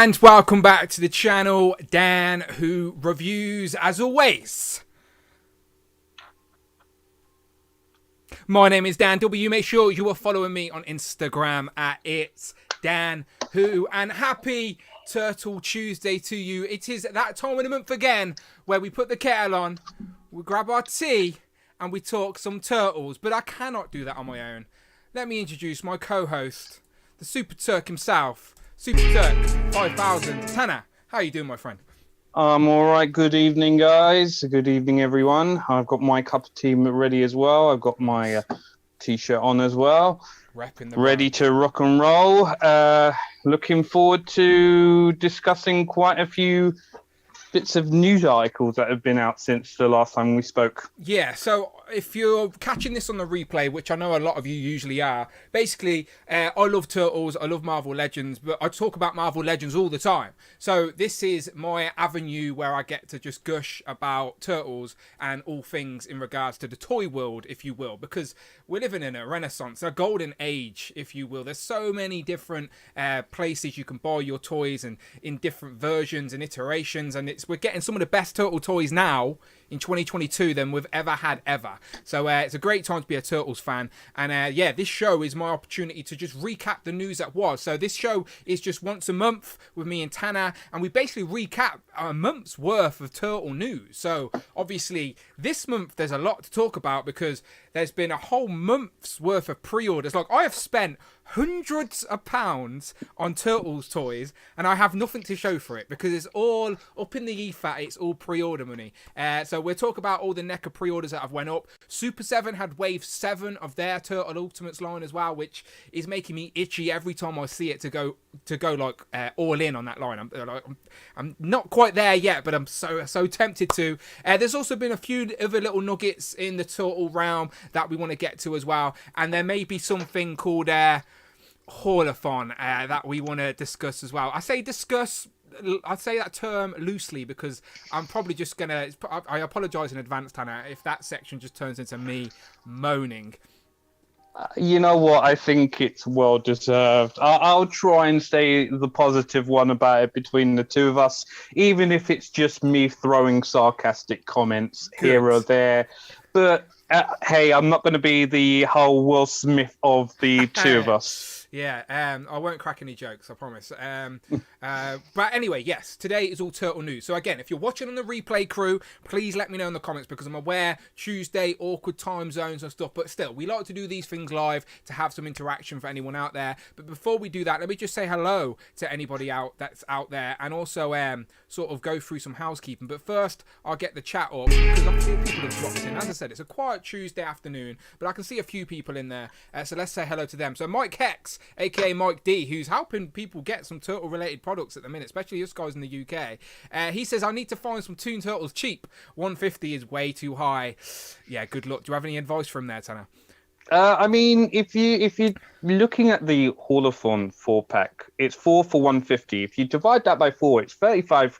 And welcome back to the channel, Dan, who reviews as always. My name is Dan W. Make sure you are following me on Instagram at It's Dan Who, and happy Turtle Tuesday to you. It is that time of the month again where we put the kettle on, we grab our tea, and we talk some turtles. But I cannot do that on my own. Let me introduce my co-host, the Super Turk himself. Super Turk 5000. Tanner, how are you doing, my friend? I'm all right. Good evening, guys. Good evening, everyone. I've got my cup of tea ready as well. I've got my t-shirt on as well. Ready to rock and roll. Looking forward to discussing quite a few bits of news articles that have been out since the last time we spoke. Yeah, so if you're catching this on the replay, which I know a lot of you usually are, basically, I love Turtles, I love Marvel Legends, but I talk about Marvel Legends all the time. So this is my avenue where I get to just gush about Turtles and all things in regards to the toy world, if you will, because we're living in a renaissance, a golden age, if you will. There's so many different places you can buy your toys and in different versions and iterations, and we're getting some of the best Turtle toys now in 2022 than we've ever had ever. So it's a great time to be a Turtles fan. And yeah, this show is my opportunity to just recap the news that was. So this show is just once a month with me and Tanner, and we basically recap a month's worth of Turtle news. So obviously this month there's a lot to talk about because there's been a whole month's worth of pre-orders. Like, I have spent hundreds of pounds on Turtles toys and I have nothing to show for it because it's all up in the ether. It's all pre-order money. So we'll talk about all the NECA pre-orders that have went up. Super 7 had wave 7 of their Turtle Ultimates line as well, which is making me itchy every time I see it to go like all in on that line. I'm not quite there yet, but I'm so tempted to. There's also been a few other little nuggets in the Turtle realm that we want to get to as well, and there may be something called Haulathon that we want to discuss as well. I say discuss, I say that term loosely because I'm probably just gonna, I apologize in advance, Tanner, if that section just turns into me moaning. You know what? I think it's well deserved. I'll try and stay the positive one about it between the two of us, even if it's just me throwing sarcastic comments here or there. But hey, I'm not going to be the whole Will Smith of the two of us. Yeah, I won't crack any jokes, I promise. But anyway, yes, today is all Turtle news. So again, if you're watching on the replay crew, please let me know in the comments, because I'm aware Tuesday, awkward time zones and stuff, but still, we like to do these things live to have some interaction for anyone out there. But before we do that, let me just say hello to anybody that's out there, and also sort of go through some housekeeping. But first, I'll get the chat up, because a few people have dropped in. As I said, it's a quiet Tuesday afternoon, but I can see a few people in there. So let's say hello to them. So Mike Hex, aka Mike D, who's helping people get some turtle related products at the minute, especially us guys in the UK. He says, I need to find some Toon Turtles cheap. 150 is way too high. Yeah, good luck. Do you have any advice from there, Tanner? I mean, if you're looking at the Haulathon 4-pack, it's 4 for 150. If you divide that by 4, it's $35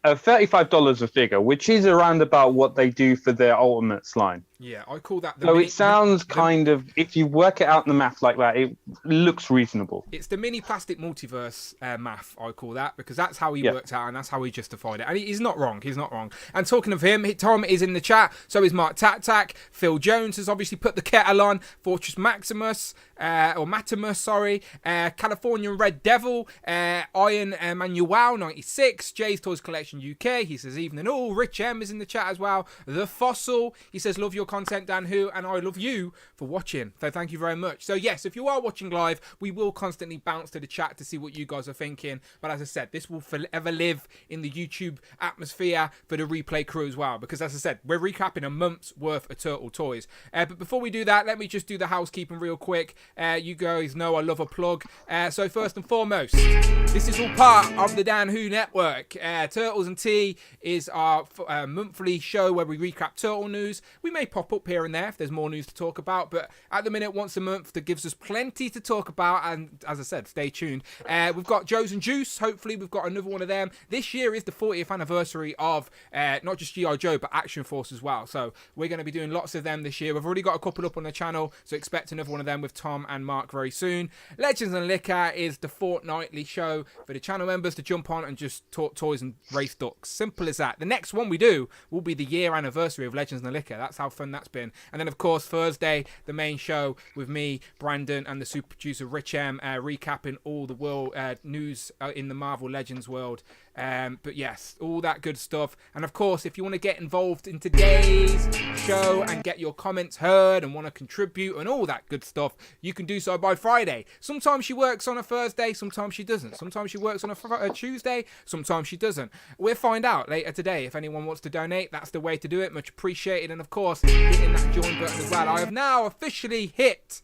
a figure, which is around about what they do for their Ultimates line. Yeah, I call that it sounds kind of, if you work it out in the math like that, it looks reasonable. It's the mini plastic multiverse math, I call that, because that's how he worked out and that's how he justified it. And he's not wrong. He's not wrong. And talking of him, Tom is in the chat. So is Mark Tac. Phil Jones has obviously put the kettle on. Fortress Maximus, or Matimus, sorry. Californian Red Devil, Iron Manuel 96, Jay's Toys Collection UK. He says, evening all. Rich M is in the chat as well. The Fossil, he says, love your content, Dan Who, and I love you for watching. So thank you very much. So yes, if you are watching live, we will constantly bounce to the chat to see what you guys are thinking. But as I said, this will forever live in the YouTube atmosphere for the replay crew as well, because as I said, we're recapping a month's worth of Turtle toys. But before we do that, let me just do the housekeeping real quick. You guys know I love a plug. So first and foremost, this is all part of the Dan Who Network. Turtles and Tea is our monthly show where we recap Turtle news. We may pop up here and there if there's more news to talk about, but at the minute, once a month, that gives us plenty to talk about. And as I said, stay tuned. We've got Joe's and Juice. Hopefully we've got another one of them. This year is the 40th anniversary of not just G.I. Joe, but Action Force as well, so we're going to be doing lots of them this year. We've already got a couple up on the channel, so expect another one of them with Tom and Mark very soon. Legends and Liquor is the fortnightly show for the channel members to jump on and just talk toys and race ducks. Simple as that. The next one we do will be the year anniversary of Legends and Liquor. That's how fun that's been. And then of course Thursday, the main show with me, Brandon, and the super producer Rich M, recapping all the world news in the Marvel Legends world. But yes, all that good stuff. And of course, if you want to get involved in today's show and get your comments heard and want to contribute and all that good stuff, you can do so by Friday. Sometimes she works on a Thursday, sometimes she doesn't. Sometimes she works on a Tuesday, sometimes she doesn't. We'll find out later today. If anyone wants to donate, that's the way to do it. Much appreciated. And of course, hitting that join button as well. I have now officially hit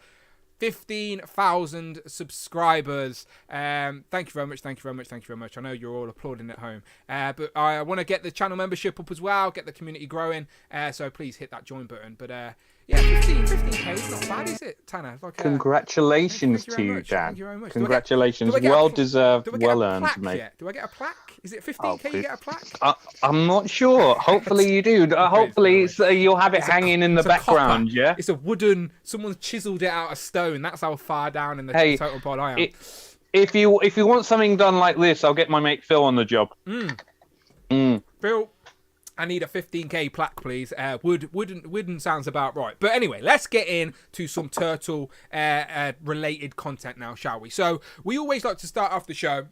15,000 subscribers. Thank you very much. Thank you very much. Thank you very much. I know you're all applauding at home, but I want to get the channel membership up as well, get the community growing. So please hit that join button. But yeah, 15k is not bad, is it, Tanner? Like, congratulations to you, Dan. Thank you very much. Congratulations. Well deserved, well earned, mate. Do I get a plaque? Is it 15k you get a plaque? I'm not sure. Hopefully you do. Hopefully you'll have it hanging in the background, yeah? It's a wooden, someone's chiseled it out of stone. That's how far down in the total pod I am. If you want something done like this, I'll get my mate Phil on the job. Phil, I need a 15k plaque, please. Wooden sounds about right. But anyway, let's get into some turtle related content now, shall we? So we always like to start off the show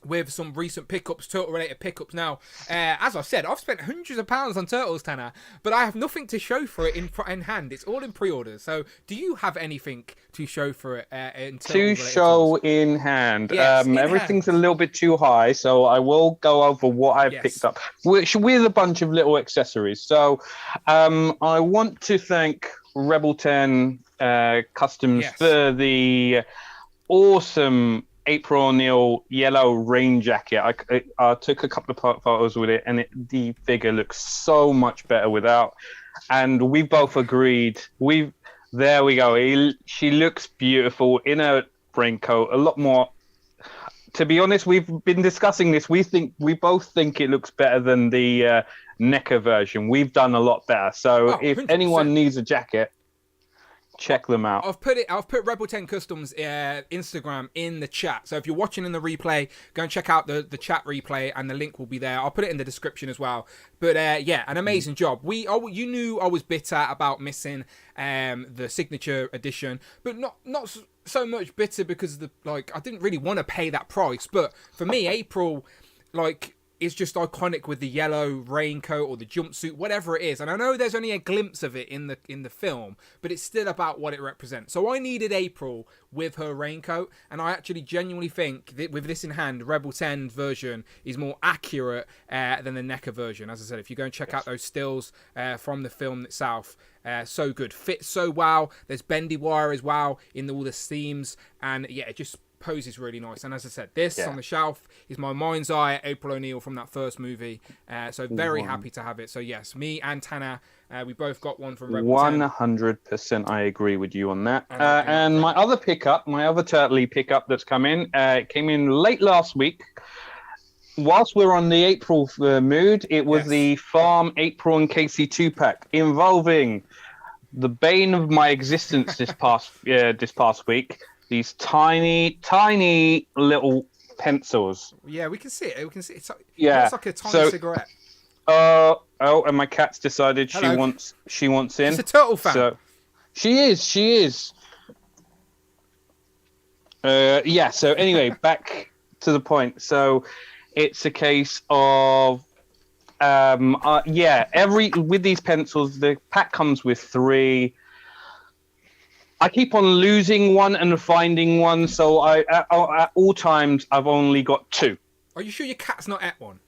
with some recent pickups, turtle related pickups. Now, as I said, I've spent hundreds of pounds on turtles, Tanner, but I have nothing to show for it in hand. It's all in pre-orders. So do you have anything to show for it to show in hand? Yes, everything's a little bit too high, so I will go over what I've picked up, which with a bunch of little accessories. So I want to thank Rebel 10 Customs for the awesome April O'Neil yellow rain jacket. I took a couple of photos with it, and the figure looks so much better without. And we both agreed. There we go. She looks beautiful in a raincoat. A lot more. To be honest, we've been discussing this. We both think it looks better than the NECA version. We've done a lot better. So if 100%. anyone needs a jacket, check them out. I've put Rebel 10 Customs Instagram in the chat. So if you're watching in the replay, go and check out the chat replay, and the link will be there. I'll put it in the description as well. But yeah, an amazing job. You knew I was bitter about missing the signature edition, but not so much bitter because I didn't really want to pay that price. But for me, April, is just iconic with the yellow raincoat or the jumpsuit, whatever it is. And I know there's only a glimpse of it in the film, but it's still about what it represents. So I needed April with her raincoat, and I actually genuinely think that with this in hand, Rebel 10 version is more accurate than the NECA version. As I said, if you go and check out those stills from the film itself, so good. Fits so well. There's bendy wire as well in all the seams, and yeah, it just poses really nice. And as I said, this on the shelf is my mind's eye April O'Neil from that first movie, so very happy to have it. So yes, me and Tanner, we both got one from Rebel 100%. I agree with you on that. And my other turtley pickup that's come in, it came in late last week. Whilst we're on the April mood, it was the Farm April and Casey 2-pack involving the bane of my existence this past week. These tiny little pencils. Yeah, we can see it. We can see it. It's like a tiny cigarette. And my cat's decided she wants in. She's a turtle fan. So she is. So anyway, back to the point. So it's a case of with these pencils, the pack comes with 3. I keep on losing one and finding one, so at all times I've only got 2. Are you sure your cat's not at one?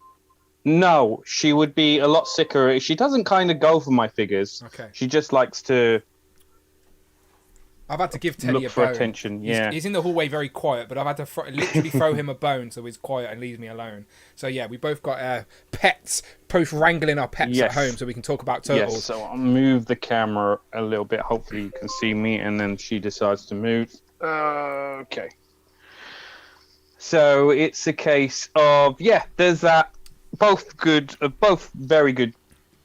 No, she would be a lot sicker. She doesn't kind of go for my figures. Okay. She just likes to. I've had to give Teddy look a for bone. attention. Yeah, he's in the hallway very quiet, but I've had to literally throw him a bone so he's quiet and leaves me alone. So yeah, we both got pets, both wrangling our pets at home, so we can talk about turtles. Yes, so I'll move the camera a little bit. Hopefully you can see me, and then she decides to move. Okay. So it's a case of there's that. Both very good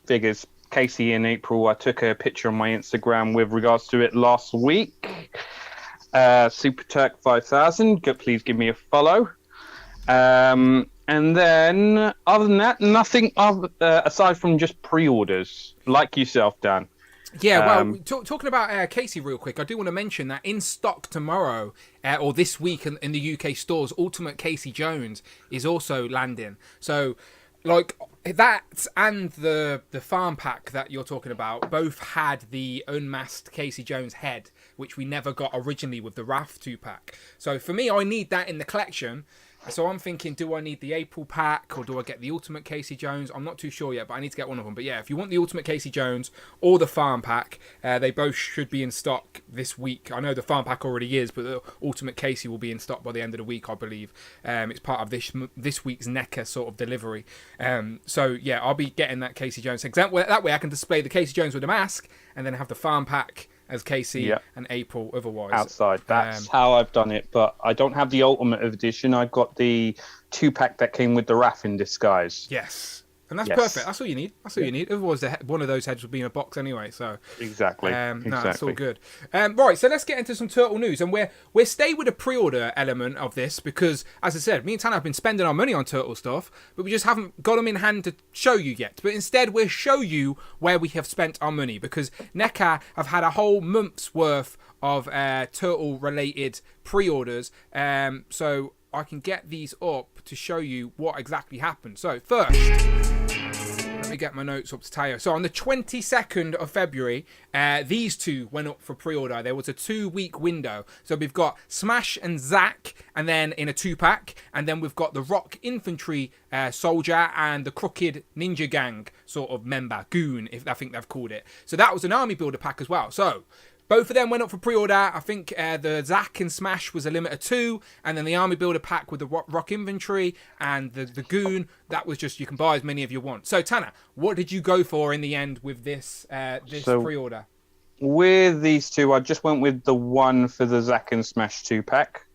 figures. Casey in April, I took a picture on my Instagram with regards to it last week. Super Turk 5000, please give me a follow. And then, other than that, nothing aside from just pre-orders, like yourself, Dan. Yeah, well, talking about Casey real quick, I do want to mention that in stock tomorrow, or this week in the UK stores, Ultimate Casey Jones is also landing. So, that and the farm pack that you're talking about both had the unmasked Casey Jones head, which we never got originally with the Wrath 2-pack. So for me, I need that in the collection. So I'm thinking, do I need the April pack or do I get the Ultimate Casey Jones? I'm not too sure yet, but I need to get one of them. But yeah, if you want the Ultimate Casey Jones or the farm pack, they both should be in stock this week. I know the farm pack already is, but the Ultimate Casey will be in stock by the end of the week, I believe. It's part of this week's NECA sort of delivery. So yeah, I'll be getting that Casey Jones. That way I can display the Casey Jones with a mask and then have the farm pack as Casey and April otherwise. Outside. That's how I've done it, but I don't have the Ultimate Edition. I've got the 2-pack that came with the Wrath in disguise. Yes. And that's perfect. That's all you need. That's all you need. Otherwise, one of those heads would be in a box anyway. So exactly. No, that's all good. Right, so let's get into some turtle news, and we're stay with the pre-order element of this because, as I said, me and Tanner have been spending our money on turtle stuff, but we just haven't got them in hand to show you yet. But instead, we'll show you where we have spent our money because NECA have had a whole month's worth of turtle-related pre-orders. So I can get these up to show you what exactly happened. So first, let me get my notes up to tell you. So on the 22nd of February, these two went up for pre-order. There was a 2-week window. So we've got Smash and Zack, and then in a 2-pack, and then we've got the Rock Infantry soldier and the Crooked Ninja Gang sort of member, Goon, if I think they've called it. So that was an army builder pack as well. So both of them went up for pre-order. I think the Zack and Smash was a limit of 2, and then the Army Builder pack with the Rock Inventory and the Goon, that was just, you can buy as many as you want. So, Tanner, what did you go for in the end with this pre-order? With these two, I just went with the one for the Zack and Smash 2-pack,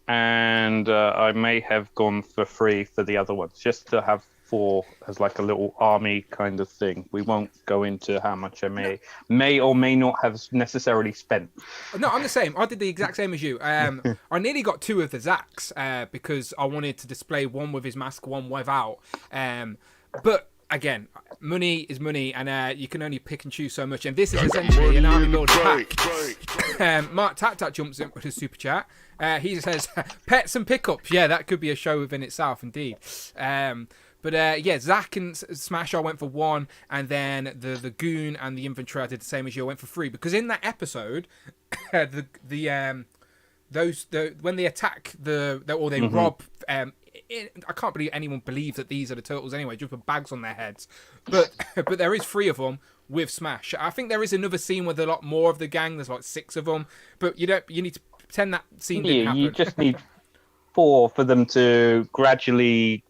and I may have gone for free for the other ones, just to have for as like a little army kind of thing. We won't go into how much I may or may not have necessarily spent. No, I'm the same. I did the exact same as you. I nearly got 2 of the Zacks because I wanted to display one with his mask, one without. But again, money is money, and you can only pick and choose so much. And this is essentially an army builder pack. Mark Tat jumps in with his super chat. He says, "Pets and pickups." Yeah, that could be a show within itself, indeed. But yeah, Zack and Smash I went for 1, and then the Goon and the Infantry I did the same as you. I went for 3 because in that episode, when they attack or they rob. I can't believe anyone believes that these are the turtles anyway, just with bags on their heads. But there is 3 of them with Smash. I think there is another scene with a lot more of the gang. There's like 6 of them, but you need to pretend that scene didn't happen. You just need 4 for them to gradually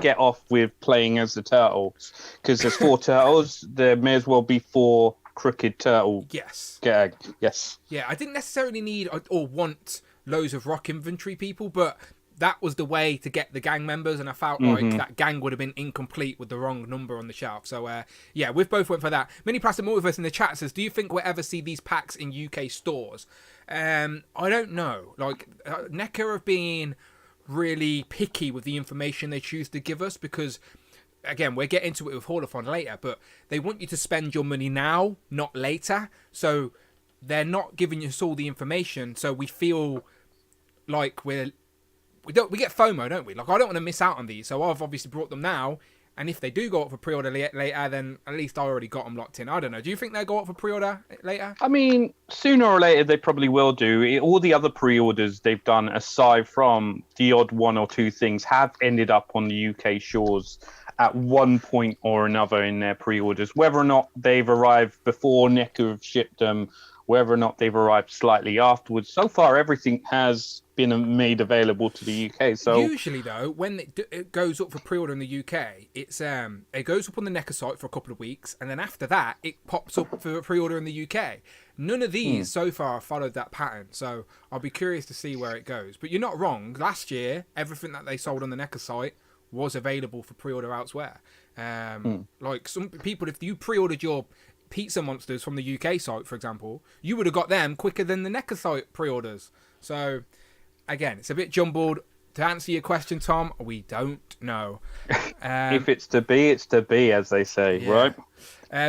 get off with playing as the turtles, because there's 4 turtles. There may as well be 4 crooked turtle. Yes. Gag. Yes. Yeah, I didn't necessarily need or want loads of rock infantry people, but that was the way to get the gang members, and I felt like that gang would have been incomplete with the wrong number on the shelf. So, yeah, we've both went for that. Mini Plastic Multiverse in the chat says, do you think we'll ever see these packs in UK stores? I don't know. Like, NECA have been really picky with the information they choose to give us because, again, we'll get into it with Haulathon later, but they want you to spend your money now, not later. So they're not giving us all the information, so we feel like we get FOMO, don't we? Like, I don't want to miss out on these, so I've obviously brought them now, and if they do go up for pre-order later, then at least I already got them locked in. I don't know. Do you think they'll go up for pre-order later? I mean, sooner or later they probably will do. All the other pre-orders they've done, aside from the odd 1 or 2 things, have ended up on the UK shores at one point or another in their pre-orders. Whether or not they've arrived before NECA have shipped them, whether or not they've arrived slightly afterwards. So far, everything has been made available to the UK. So usually, though, when it goes up for pre-order in the UK, it goes up on the NECA site for a couple of weeks, and then after that, it pops up for pre-order in the UK. None of these so far followed that pattern, so I'll be curious to see where it goes. But you're not wrong. Last year, everything that they sold on the NECA site was available for pre-order elsewhere. Like some people, if you pre-ordered your Pizza Monsters from the UK site, for example, you would have got them quicker than the NECA site pre-orders. So, again, it's a bit jumbled. To answer your question, Tom, we don't know. If it's to be, it's to be, as they say, yeah. Right?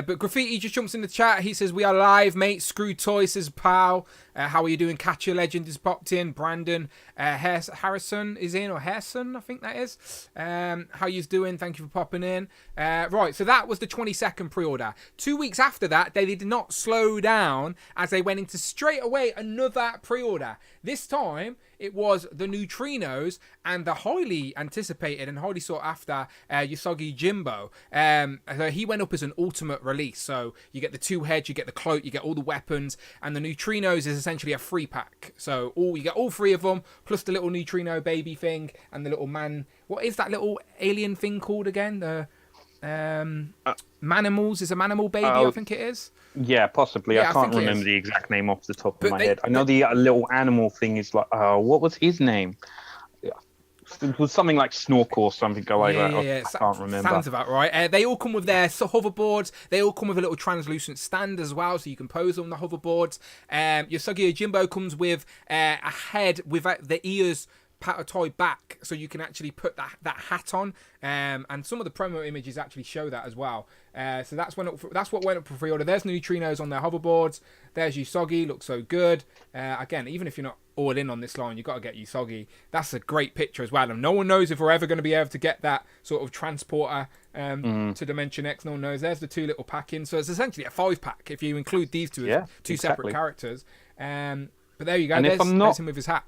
But Graffiti just jumps in the chat. He says, we are live, mate. Screw Toy says, pal. How are you doing? Catcher Legend has popped in. Brandon Harrison is in, or Harrison, I think that is. How you doing? Thank you for popping in. Right, so that was the 22nd pre-order. 2 weeks after that, they did not slow down as they went into straight away another pre-order. This time, it was the neutrinos and the highly anticipated and highly sought after Usagi Jimbo. So he went up as an ultimate release. So you get the 2 heads, you get the cloak, you get all the weapons, and the neutrinos is essentially a free pack. So you get all 3 of them, plus the little neutrino baby thing and the little man. What is that little alien thing called again? The Manimals is a Manimal baby, I think it is. Yeah, possibly. Yeah, I can't remember the exact name off the top of my head. I know the little animal thing is like, what was his name? It was something like Snorkel or something like that. Yeah. I can't remember. Sounds about right. They all come with their hoverboards. They all come with a little translucent stand as well, so you can pose on the hoverboards. Usagi Jimbo comes with a head with the ears tied back, so you can actually put that hat on, and some of the promo images actually show that as well. So that's what went up for pre-order. There's neutrinos on their hoverboards. There's Usagi, looks so good. Again, even if you're not all in on this line, you got to get Usagi. That's a great picture as well, and no one knows if we're ever going to be able to get that sort of transporter to Dimension X. No one knows. There's the 2 little pack-ins, so it's essentially a 5-pack if you include these two separate characters. But there you go. And there's him with his hat.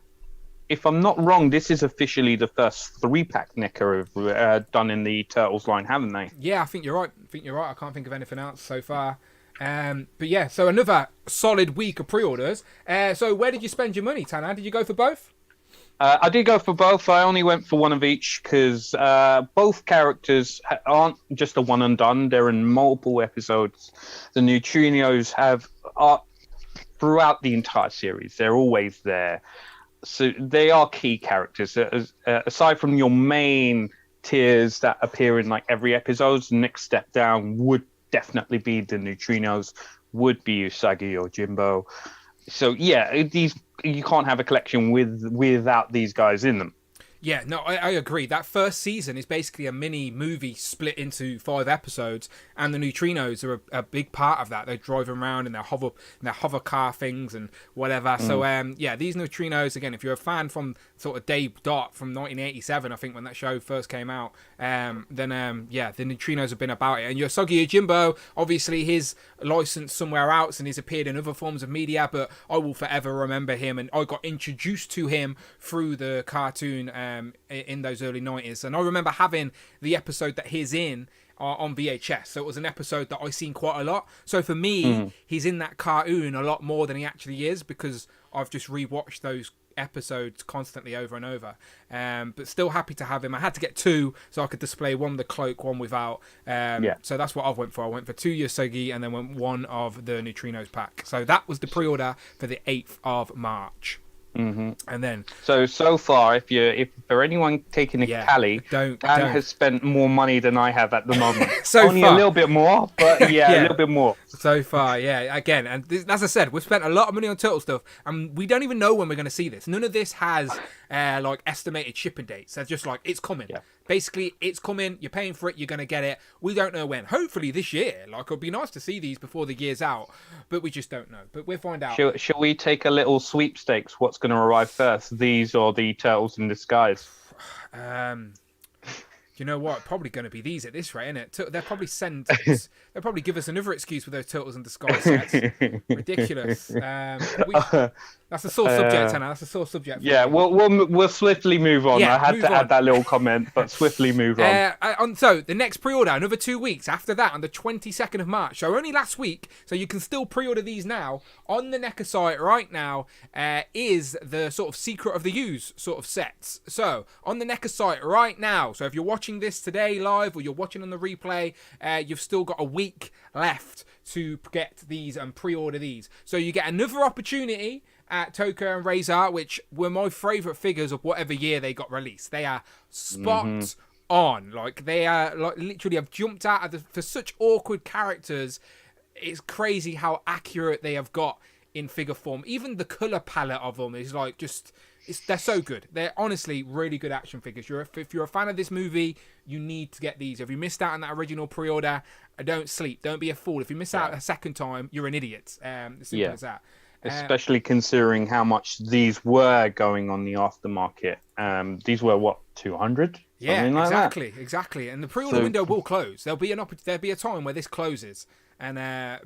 If I'm not wrong, this is officially the first 3-pack NECA have done in the Turtles line, haven't they? Yeah, I think you're right. I can't think of anything else so far. But yeah, so another solid week of pre-orders. So where did you spend your money, Tana? Did you go for both? I did go for both. I only went for one of each because both characters aren't just a one and done. They're in multiple episodes. The neutrinos are throughout the entire series. They're always there. So they are key characters. Aside from your main tiers that appear in like every episode. The next step down would definitely be the neutrinos, would be Usagi or Jimbo. So yeah, these you can't have a collection without these guys in them. Yeah, no, I agree. That first season is basically a mini movie split into 5 episodes, and the neutrinos are a big part of that. They're driving around in their hover car things and whatever. So yeah, these neutrinos, again, if you're a fan from sort of day dot from 1987, I think when that show first came out, then yeah, the neutrinos have been about it. And Usagi Yojimbo, obviously his license somewhere else, and he's appeared in other forms of media, but I will forever remember him, and I got introduced to him through the cartoon in those early 90s, and I remember having the episode that he's in on VHS, so it was an episode that I seen quite a lot. So for me, he's in that cartoon a lot more than he actually is, because I've just rewatched those episodes constantly over and over, but still happy to have him. I had to get 2 so I could display one with the cloak, one without, so that's what I went for. I went for 2 Usagi and then went 1 of the neutrinos pack. So that was the pre-order for the 8th of March. And then so far, if for anyone taking a tally, Dan has spent more money than I have at the moment. Only a little bit more, but a little bit more so far. Yeah, again, and as I said, we've spent a lot of money on turtle stuff, and we don't even know when we're going to see this. None of this has like estimated shipping dates. They're just like, it's coming. Basically, it's coming. You're paying for it. You're going to get it. We don't know when. Hopefully this year. Like, it'd be nice to see these before the year's out, but we just don't know. But we'll find out. Shall we take a little sweepstakes? What's going to arrive first? These or the Turtles in Disguise? You know what? Probably going to be these at this rate, isn't it? They'll probably they'll probably give us another excuse with those Turtles in Disguise sets. Ridiculous. That's a sore subject, Hannah. That's a sore subject. Yeah, we'll swiftly move on. I had to add that little comment, but swiftly move on. So the next pre-order, another 2 weeks after that, on the 22nd of March. So only last week. So you can still pre-order these now on the NECA site right now. Is the sort of Secret of the Use sort of sets. So on the NECA site right now. So if you're watching this today live or you're watching on the replay, you've still got a week left to get these and pre-order these. So you get another opportunity at Toka and Razor, which were my favourite figures of whatever year they got released. They are spot on. Like, they are like literally have jumped out of for such awkward characters. It's crazy how accurate they have got in figure form. Even the colour palette of them is like they're so good. They're honestly really good action figures. If you're a fan of this movie, you need to get these. If you missed out on that original pre-order, don't sleep. Don't be a fool. If you miss out a second time, you're an idiot. As simple as that. Especially considering how much these were going on the aftermarket. These were what, 200? Yeah, exactly. And the pre-order window will close. There'll be a time where this closes, and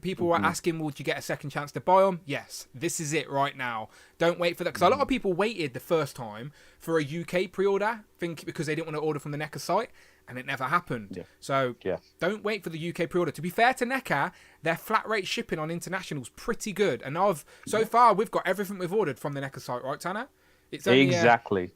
people were asking, "Would you get a second chance to buy them?" Yes, this is it right now. Don't wait for that, because a lot of people waited the first time for a UK pre-order, because they didn't want to order from the NECA site. And it never happened. So don't wait for the UK pre-order. To be fair to NECA, their flat rate shipping on international's pretty good. And so far we've got everything we've ordered from the NECA site, right, Tanner? It's only,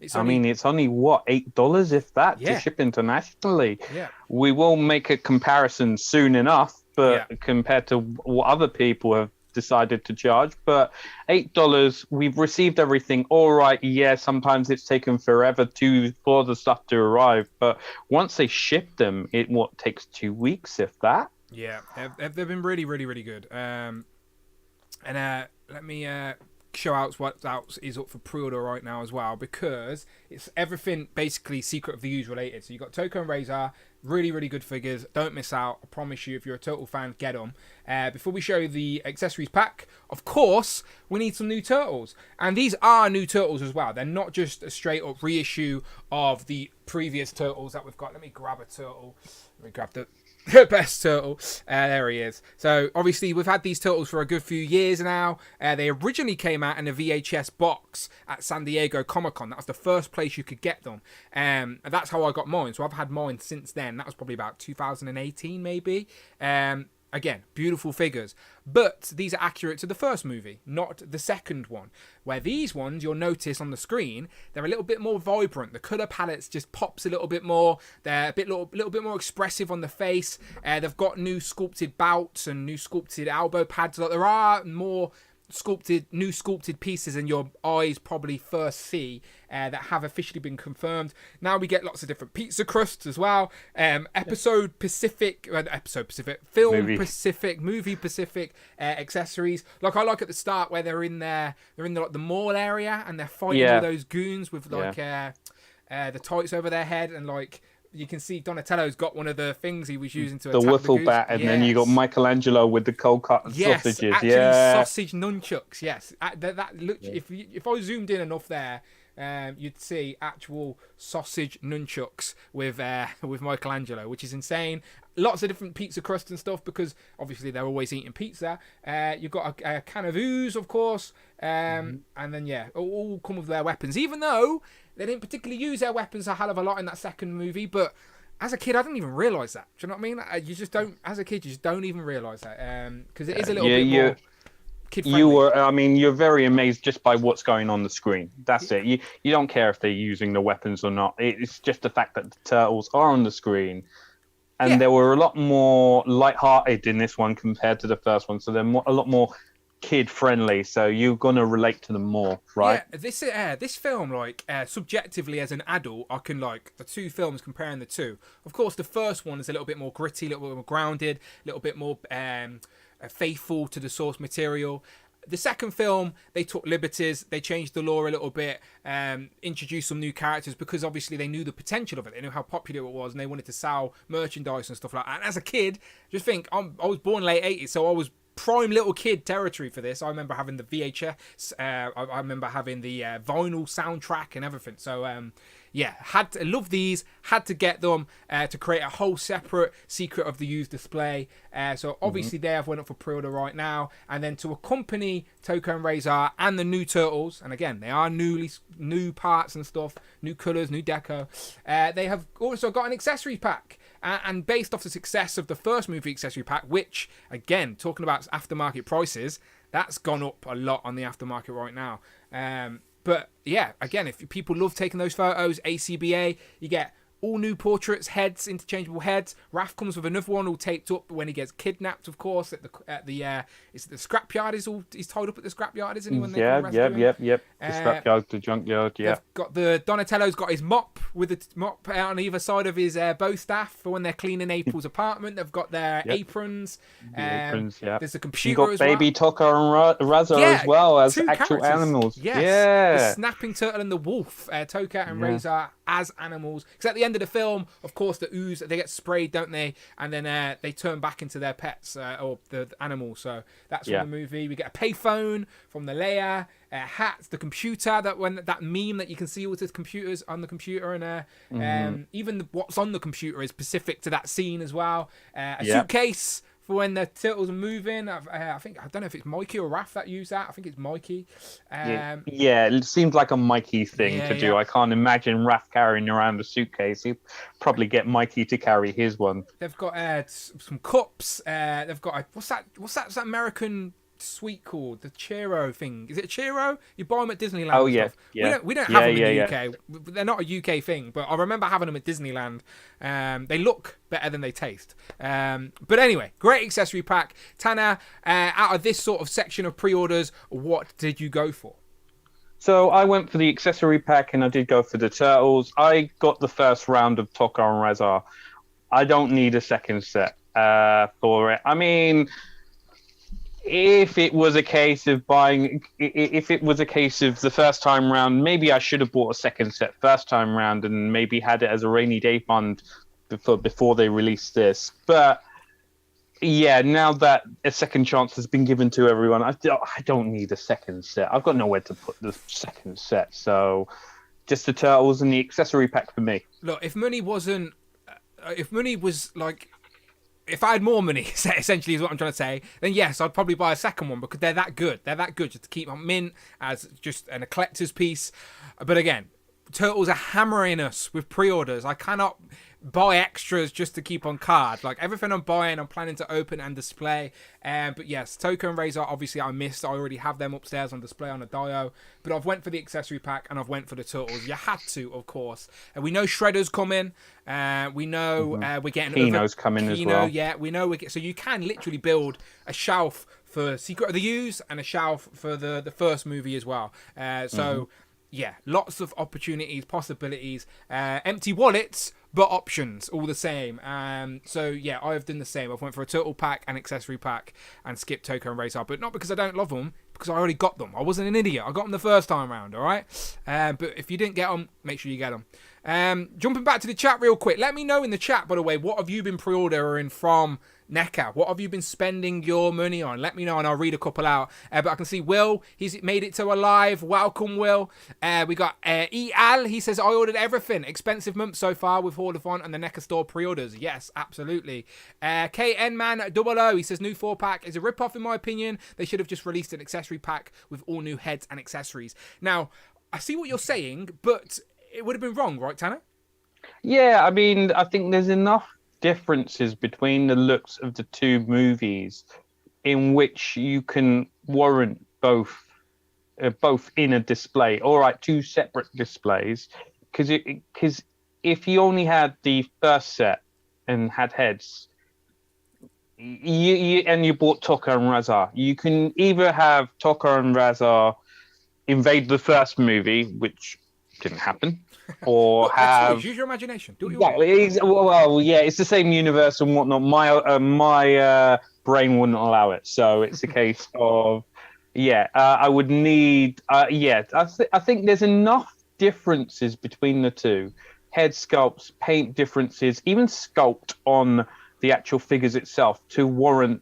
it's only what, $8 if that to ship internationally. Yeah. We will make a comparison soon enough, but compared to what other people have decided to charge, but $8, we've received everything. All right, sometimes it's taken forever for the stuff to arrive, but once they ship them, it takes 2 weeks, if that. They've been really, really, really good. And let me show out what else is up for pre-order right now as well, because it's everything basically Secret of the Use related. So you got Toka and Razor, really, really good figures. Don't miss out. I promise you, if you're a Turtle fan, get them. Before we show you the accessories pack, of course, we need some new Turtles. And these are new Turtles as well. They're not just a straight up reissue of the previous Turtles that we've got. Let me grab a Turtle. Let me grab the best Turtle. There he is. So obviously we've had these Turtles for a good few years now. They originally came out in a VHS box at San Diego Comic-Con. That was the first place you could get them. And that's how I got mine. So I've had mine since then. That was probably about 2018 maybe. Again, beautiful figures. But these are accurate to the first movie, not the second one. Where these ones, you'll notice on the screen, they're a little bit more vibrant. The colour palettes just pops a little bit more. They're a little bit more expressive on the face. They've got new sculpted bouts and new sculpted elbow pads. Like, there are more new sculpted pieces in your eyes probably first see that have officially been confirmed. Now we get lots of different pizza crusts as well. Film Pacific, movie Pacific accessories. Like I like at the start where they're in the mall area and they're fighting all those goons with like the tights over their head, and like you can see Donatello's got one of the things he was using to attack the wiffle bat, and then you got Michelangelo with the cold cut sausages. Actually, sausage nunchucks. Yes, if I zoomed in enough there, you'd see actual sausage nunchucks with Michelangelo, which is insane. Lots of different pizza crust and stuff because obviously they're always eating pizza. You've got a can of ooze, of course, and then all come with their weapons. Even though they didn't particularly use their weapons a hell of a lot in that second movie, but as a kid, I didn't even realise that. Do you know what I mean? You just don't. As a kid, you just don't even realise that because it is a little bit more kid-friendly. You're very amazed just by what's going on the screen. That's it. You don't care if they're using the weapons or not. It's just the fact that the turtles are on the screen. And they were a lot more lighthearted in this one compared to the first one. So they're a lot more kid-friendly. So you're going to relate to them more, right? Yeah, this film, subjectively as an adult, I can like the two films, comparing the two. Of course, the first one is a little bit more gritty, a little bit more grounded, a little bit more faithful to the source material. The second film, they took liberties, they changed the lore a little bit, introduced some new characters because obviously they knew the potential of it. They knew how popular it was and they wanted to sell merchandise and stuff like that. And as a kid, just think, I was born late 80s, so I was prime little kid territory for this. I remember having the VHS, I remember having the vinyl soundtrack and everything. So, love these, had to get them to create a whole separate Secret of the Use display. So obviously they have went up for pre-order right now, and then to accompany Toko and Razor and the new Turtles, and again they are new parts and stuff, new colours, new deco. They have also got an accessory pack. And based off the success of the first movie accessory pack, which, again, talking about aftermarket prices, that's gone up a lot on the aftermarket right now. But, yeah, again, if people love taking those photos, ACBA, you get all new portraits, heads, interchangeable heads. Raph comes with another one all taped up when he gets kidnapped, of course. Is it the scrapyard? He's tied up at the scrapyard, isn't he? When yep. The scrapyard, the junkyard, yeah. They've got Donatello's got his mop with the mop on either side of his bow staff for when they're cleaning April's apartment. They've got their aprons. There's a computer as well. You've got Baby Toka and Razor as well as actual characters. Animals. Yes. Yeah. The snapping turtle and the wolf, Toka and Razor as animals. Because at the end of the film, of course, the ooze, they get sprayed, don't they? And then they turn back into their pets or the animals. So that's from the movie. We get a payphone from the Leia, hats, the computer, that meme that you can see with the computers on the computer, and even what's on the computer is specific to that scene as well. A suitcase for when the turtles are moving. I don't know if it's Mikey or Raph that use that. I think it's Mikey. It seems like a Mikey thing to do. I can't imagine Raph carrying around a suitcase. He'd probably get Mikey to carry his one. They've got some cups. They've got what's that American sweet called? The Churro thing. Is it a Churro? You buy them at Disneyland. Oh yeah, We don't have them in the UK. They're not a UK thing, but I remember having them at Disneyland. They look better than they taste. But anyway, great accessory pack. Tanner, out of this sort of section of pre-orders, what did you go for? So I went for the accessory pack, and I did go for the Turtles. I got the first round of Toka and Razor. I don't need a second set for it. I mean, if it was a case of the first time round, maybe I should have bought a second set first time round and maybe had it as a rainy day fund before they released this. But yeah, now that a second chance has been given to everyone, I don't need a second set. I've got nowhere to put the second set. So just the Turtles and the accessory pack for me. Look, if I had more money, essentially is what I'm trying to say, then yes, I'd probably buy a second one because they're that good. They're that good just to keep on mint as just a collector's piece. But again, Turtles are hammering us with pre-orders. I cannot buy extras just to keep on card. Like everything I'm buying, I'm planning to open and display. But yes, Toko and Razor, obviously I missed. I already have them upstairs on display on a Dio. But I've went for the accessory pack and I've went for the Turtles. You had to, of course. And we know Shredder's coming. We know we're getting Kino's coming as well. Yeah, we know so you can literally build a shelf for Secret of the Use and a shelf for the first movie as well. Yeah, lots of opportunities, possibilities, empty wallets, but options all the same. So yeah, I've done the same. I've went for a turtle pack, an accessory pack, and skipped Toko and Razor, but not because I don't love them, because I already got them. I wasn't an idiot. I got them the first time round, all right? But if you didn't get them, make sure you get them. Jumping back to the chat real quick, let me know in the chat, by the way, what have you been pre-ordering from NECA? What have you been spending your money on? Let me know and I'll read a couple out. But I can see Will, he's made it to a live. Welcome, Will. We got E.Al, he says, I ordered everything. Expensive month so far with Haulathon and the NECA store pre-orders. Yes, absolutely. KN Man 00, he says, new 4-pack is a rip-off in my opinion. They should have just released an accessory pack with all new heads and accessories. Now, I see what you're saying, but it would have been wrong, right, Tanner? Yeah, I mean, I think there's enough differences between the looks of the two movies in which you can warrant both in a display. All right, two separate displays, because if you only had the first set and had heads, you bought Tokka and Razar, you can either have Tokka and Razar invade the first movie, which didn't happen, or have use your imagination. Do what you want. Well, yeah, it's the same universe and whatnot. My brain wouldn't allow it, so it's a case of I would need I think there's enough differences between the two head sculpts, paint differences, even sculpt on the actual figures itself to warrant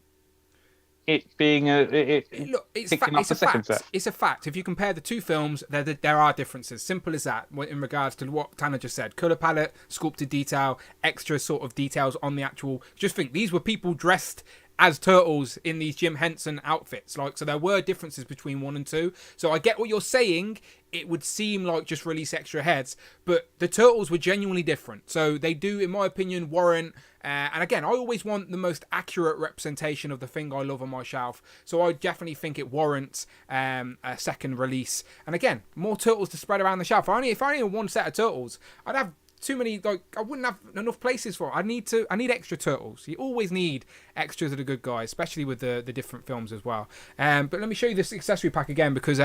it being it's a fact. It's a fact. If you compare the two films, there are differences. Simple as that. In regards to what Tanner just said, color palette, sculpted detail, extra sort of details on the actual. Just think, these were people dressed as turtles in these Jim Henson outfits. So there were differences between 1 and 2. So I get what you're saying. It would seem like just release extra heads, but the turtles were genuinely different. So they do, in my opinion, warrant. And again, I always want the most accurate representation of the thing I love on my shelf. So I definitely think it warrants a second release. And again, more turtles to spread around the shelf. If I only had one set of turtles, I'd have too many. I wouldn't have enough places for it. I need extra turtles. You always need extras of the good guys, especially with the different films as well. But let me show you this accessory pack again, because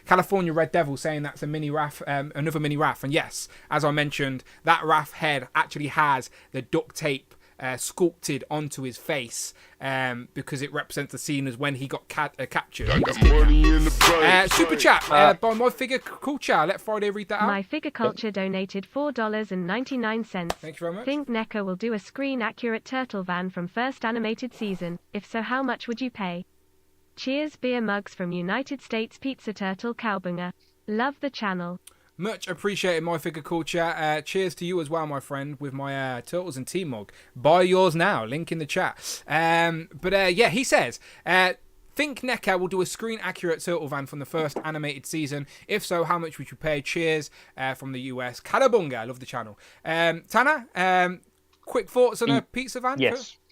California Red Devil saying that's a mini Raph, another mini Raph. And yes, as I mentioned, that Raph head actually has the duct tape sculpted onto his face, because it represents the scene as when he got captured. Super chat by My Figure Culture. Let Friday read that out. My Figure Culture donated $4.99. Thank you very much. Think NECA will do a screen-accurate turtle van from first animated season? If so, how much would you pay? Cheers, beer mugs from United States Pizza Turtle Cowbunga. Love the channel. Much appreciated, My Figure Culture. Cheers to you as well, my friend, with my Turtles and Tea mug. Buy yours now. Link in the chat. He says, think NECA will do a screen-accurate turtle van from the first animated season. If so, how much would you pay? Cheers from the US. Calabunga. I love the channel. Tanner, quick thoughts on a pizza van?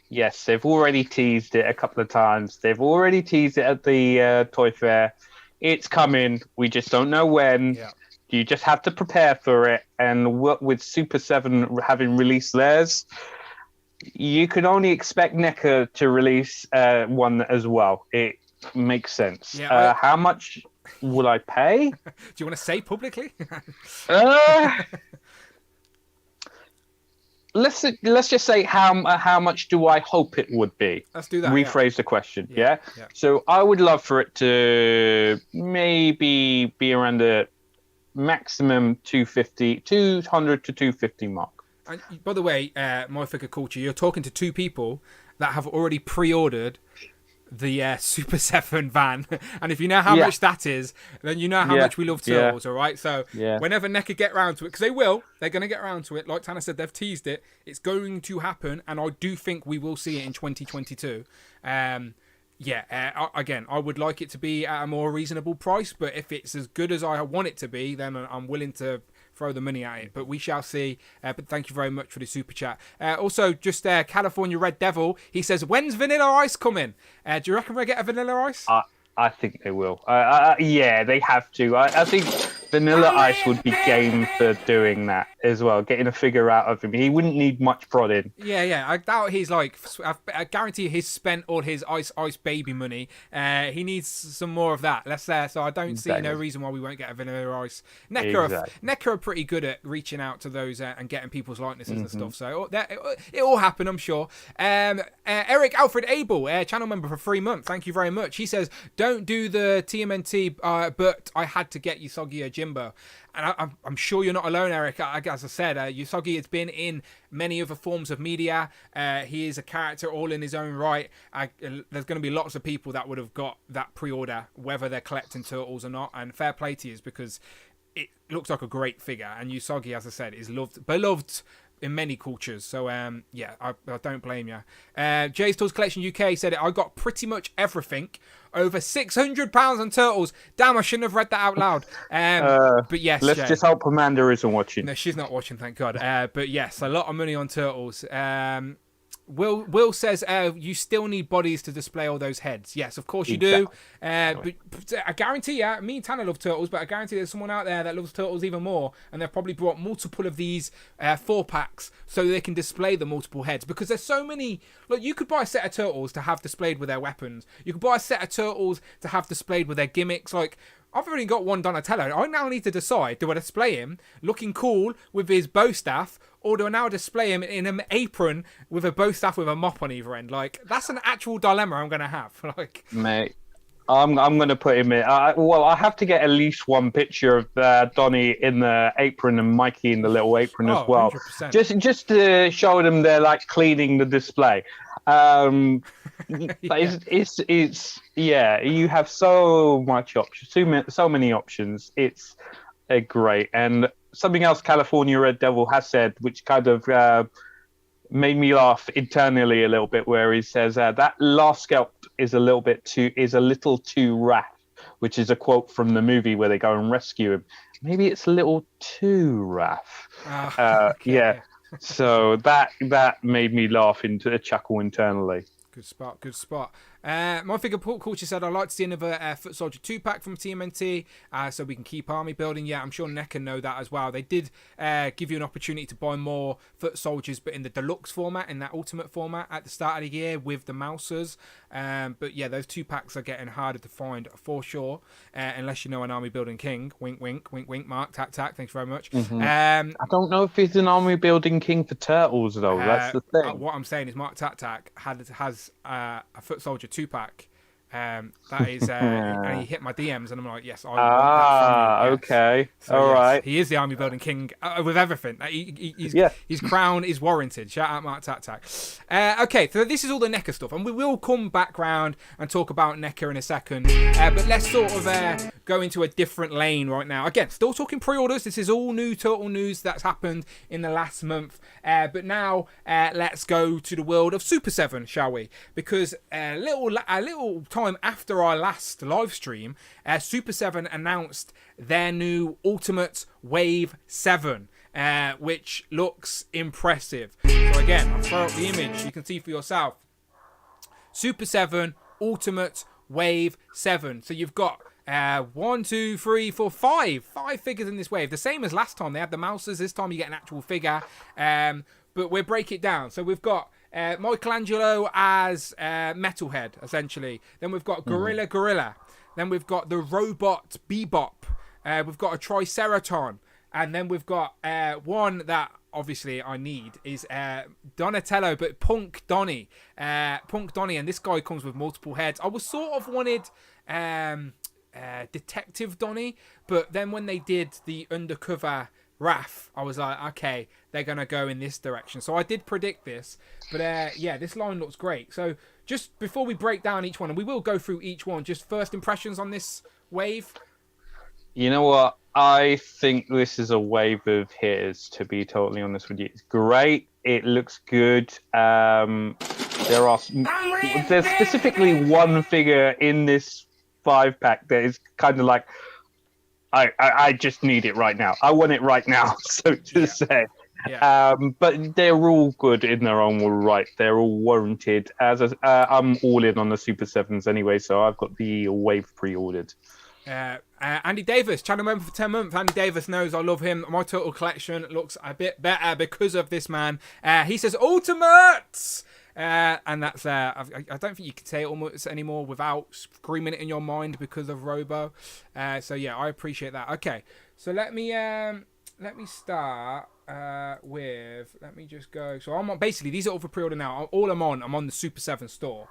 Yes, they've already teased it a couple of times. They've already teased it at the toy fair. It's coming. We just don't know when. Yeah. You just have to prepare for it. And with Super 7 having released theirs, you can only expect NECA to release one as well. It makes sense. Yeah, how much will I pay? Do you want to say publicly? Let's just say how much do I hope it would be? Let's do that. Rephrase the question. Yeah. So I would love for it to maybe be around the maximum 200 to 250 mark. And by the way, My Figure Culture, you're talking to two people that have already pre-ordered the Super 7 van, and if you know how much that is, then you know how much we love turtles. All right, so whenever NECA get round to it, because they're going to get round to it, like Tanner said, they've teased it, it's going to happen, and I do think we will see it in 2022. Again, I would like it to be at a more reasonable price, but if it's as good as I want it to be, then I'm willing to throw the money at it. But we shall see. But thank you very much for the super chat. Also, just California Red Devil, he says, when's Vanilla Ice coming? Do you reckon we'll get a Vanilla Ice? I think they will. They have to. I think Vanilla Ice would be game for doing that as well, getting a figure out of him. He wouldn't need much prodding. Yeah. I doubt he's like. I guarantee he's spent all his Ice Baby money. He needs some more of that. So I don't see no reason why we won't get a Vanilla Ice. NECA are pretty good at reaching out to those and getting people's likenesses and stuff. So it will happen, I'm sure. Eric Alfred Abel, channel member for 3 months. Thank you very much. He says, "Don't do the TMNT, but I had to get Usagi a Jimbo." And I'm sure you're not alone, Eric. As I said, Usagi has been in many other forms of media. He is a character all in his own right. There's going to be lots of people that would have got that pre-order, whether they're collecting turtles or not. And fair play to you, because it looks like a great figure. And Usagi, as I said, is beloved in many cultures. So, I don't blame you. Jay's Toys Collection UK said I got pretty much everything. Over £600 on turtles. Damn, I shouldn't have read that out loud. But yes, let's Jay. just hope Amanda isn't watching. No, she's not watching, thank God. But yes, a lot of money on turtles. Will says you still need bodies to display all those heads. Yes, of course you do. But I guarantee me and Tanner love turtles, but I guarantee there's someone out there that loves turtles even more, and they've probably brought multiple of these 4-packs so they can display the multiple heads, because there's so many. Look, you could buy a set of turtles to have displayed with their weapons. You could buy a set of turtles to have displayed with their gimmicks. Like, I've already got one Donatello. I now need to decide, do I display him looking cool with his bow staff, or do I now display him in an apron with a bow staff with a mop on either end? Like, that's an actual dilemma I'm going to have. Like, mate, I'm going to put him in. I have to get at least one picture of Donnie in the apron and Mikey in the little apron as well. 100%. Just to show them they're like cleaning the display. But it's you have so much options, so many options. It's great. And something else California Red Devil has said, which kind of made me laugh internally a little bit, where he says that last sculpt is a little too rough, which is a quote from the movie where they go and rescue him. Maybe it's a little too rough. Okay. Yeah. So that made me laugh into a chuckle internally. Good spot. My figure culture said, I'd like to see another Foot Soldier 2-pack from TMNT so we can keep army building. Yeah, I'm sure NECA know that as well. They did give you an opportunity to buy more Foot Soldiers, but in the deluxe format, in that ultimate format at the start of the year with the Mousers. But yeah, those 2-packs are getting harder to find for sure, unless you know an army building king. Wink, wink, wink, wink, Mark, tack, tack. Thanks very much. Mm-hmm. I don't know if he's an army building king for turtles, though. That's the thing. What I'm saying is Mark Tack Tack has a Foot Soldier 2-pack. That is, and he hit my DMs, and I'm like, yes, I want that from you. Yes. Okay, so, all right. He is the army building king with everything. His crown is warranted. Shout out Mark Tack Tack. Okay, so this is all the NECA stuff, and we will come back round and talk about NECA in a second. But let's sort of go into a different lane right now. Again, still talking pre-orders. This is all new Turtle news that's happened in the last month. But now let's go to the world of Super 7, shall we? Because a little time after our last live stream, Super 7 announced their new Ultimate Wave 7, which looks impressive. So again, I'll throw up the image. You can see for yourself. Super 7 Ultimate Wave 7. So you've got 1, 2, 3, 4, 5 figures in this wave. The same as last time. They had the Mousers. This time you get an actual figure. But we'll break it down. So we've got Michelangelo as Metalhead, essentially. Then we've got Guerrilla Gorilla. Then we've got the robot Bebop. We've got a Triceraton. And then we've got one that obviously I need is Donatello, but Punk Donnie. Punk Donnie, and this guy comes with multiple heads. I was sort of wanted Detective Donnie, but then when they did the undercover Raph, I was like, okay, they're going to go in this direction. So I did predict this, but yeah, this line looks great. So just before we break down each one, and we will go through each one, just first impressions on this wave. You know what? I think this is a wave of hitters, to be totally honest with you. It's great. It looks good. There's specifically one figure in this 5-pack that is kind of like, I just need it right now. I want it right now, so to say. Yeah. But they're all good in their own right. They're all warranted. I'm all in on the Super 7s anyway, so I've got the wave pre-ordered. Andy Davis, channel member for 10 months. Andy Davis knows I love him. My turtle collection looks a bit better because of this man. He says Ultimates! And that's I don't think you can say it anymore without screaming it in your mind because of Robo. So yeah, I appreciate that. Okay, so let me start with. Let me just go. So I'm on. Basically, these are all for pre-order now. I'm on the Super 7 store.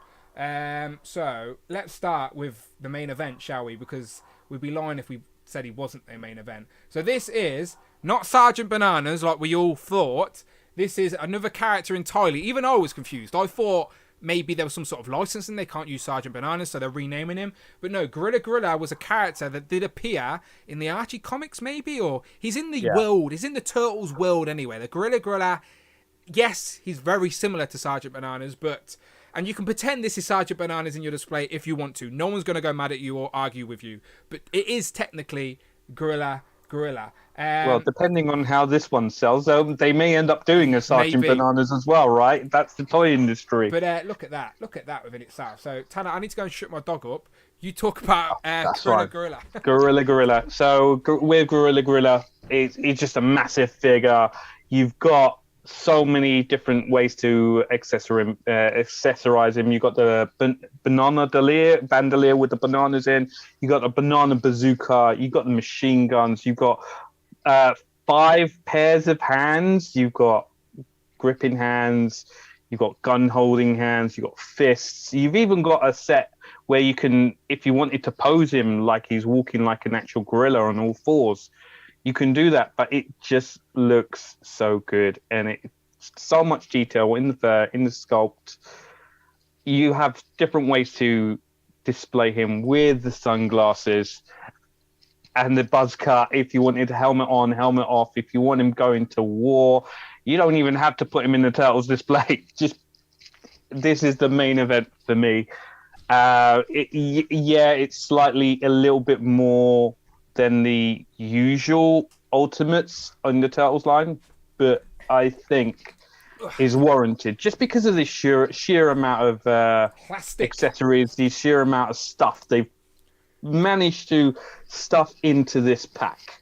So let's start with the main event, shall we? Because we'd be lying if we said he wasn't the main event. So this is not Sergeant Bananas like we all thought. This is another character entirely. Even I was confused. I thought maybe there was some sort of licensing. They can't use Sergeant Bananas, so they're renaming him. But no, Guerrilla Gorilla was a character that did appear in the Archie comics, maybe? Or he's in the world. He's in the Turtles world anyway. The Guerrilla Gorilla, yes, he's very similar to Sergeant Bananas, but... And you can pretend this is Sergeant Bananas in your display if you want to. No one's going to go mad at you or argue with you. But it is technically Guerrilla Gorilla. Well, depending on how this one sells, they may end up doing a Sergeant Bananas as well, right? That's the toy industry. But look at that. Look at that within itself. So, Tanner, I need to go and shut my dog up. You talk about Guerrilla Gorilla. Guerrilla Gorilla. So, with Guerrilla Gorilla, it's just a massive figure. You've got so many different ways to accessorize him. You got the bandolier with the bananas in. You got a banana bazooka. You got the machine guns. You got 5 pairs of hands. You've got gripping hands. You've got gun holding hands. You've got fists. You've even got a set where you can, if you wanted to pose him like he's walking like an actual gorilla on all fours, you can do that, but it just looks so good, and it's so much detail in the sculpt. You have different ways to display him with the sunglasses and the buzz cut. If you wanted helmet on, helmet off. If you want him going to war, you don't even have to put him in the Turtles display. Just this is the main event for me. It's slightly a little bit more than the usual Ultimates on the Turtles line, but I think is warranted just because of the sheer amount of accessories, the sheer amount of stuff they've managed to stuff into this pack.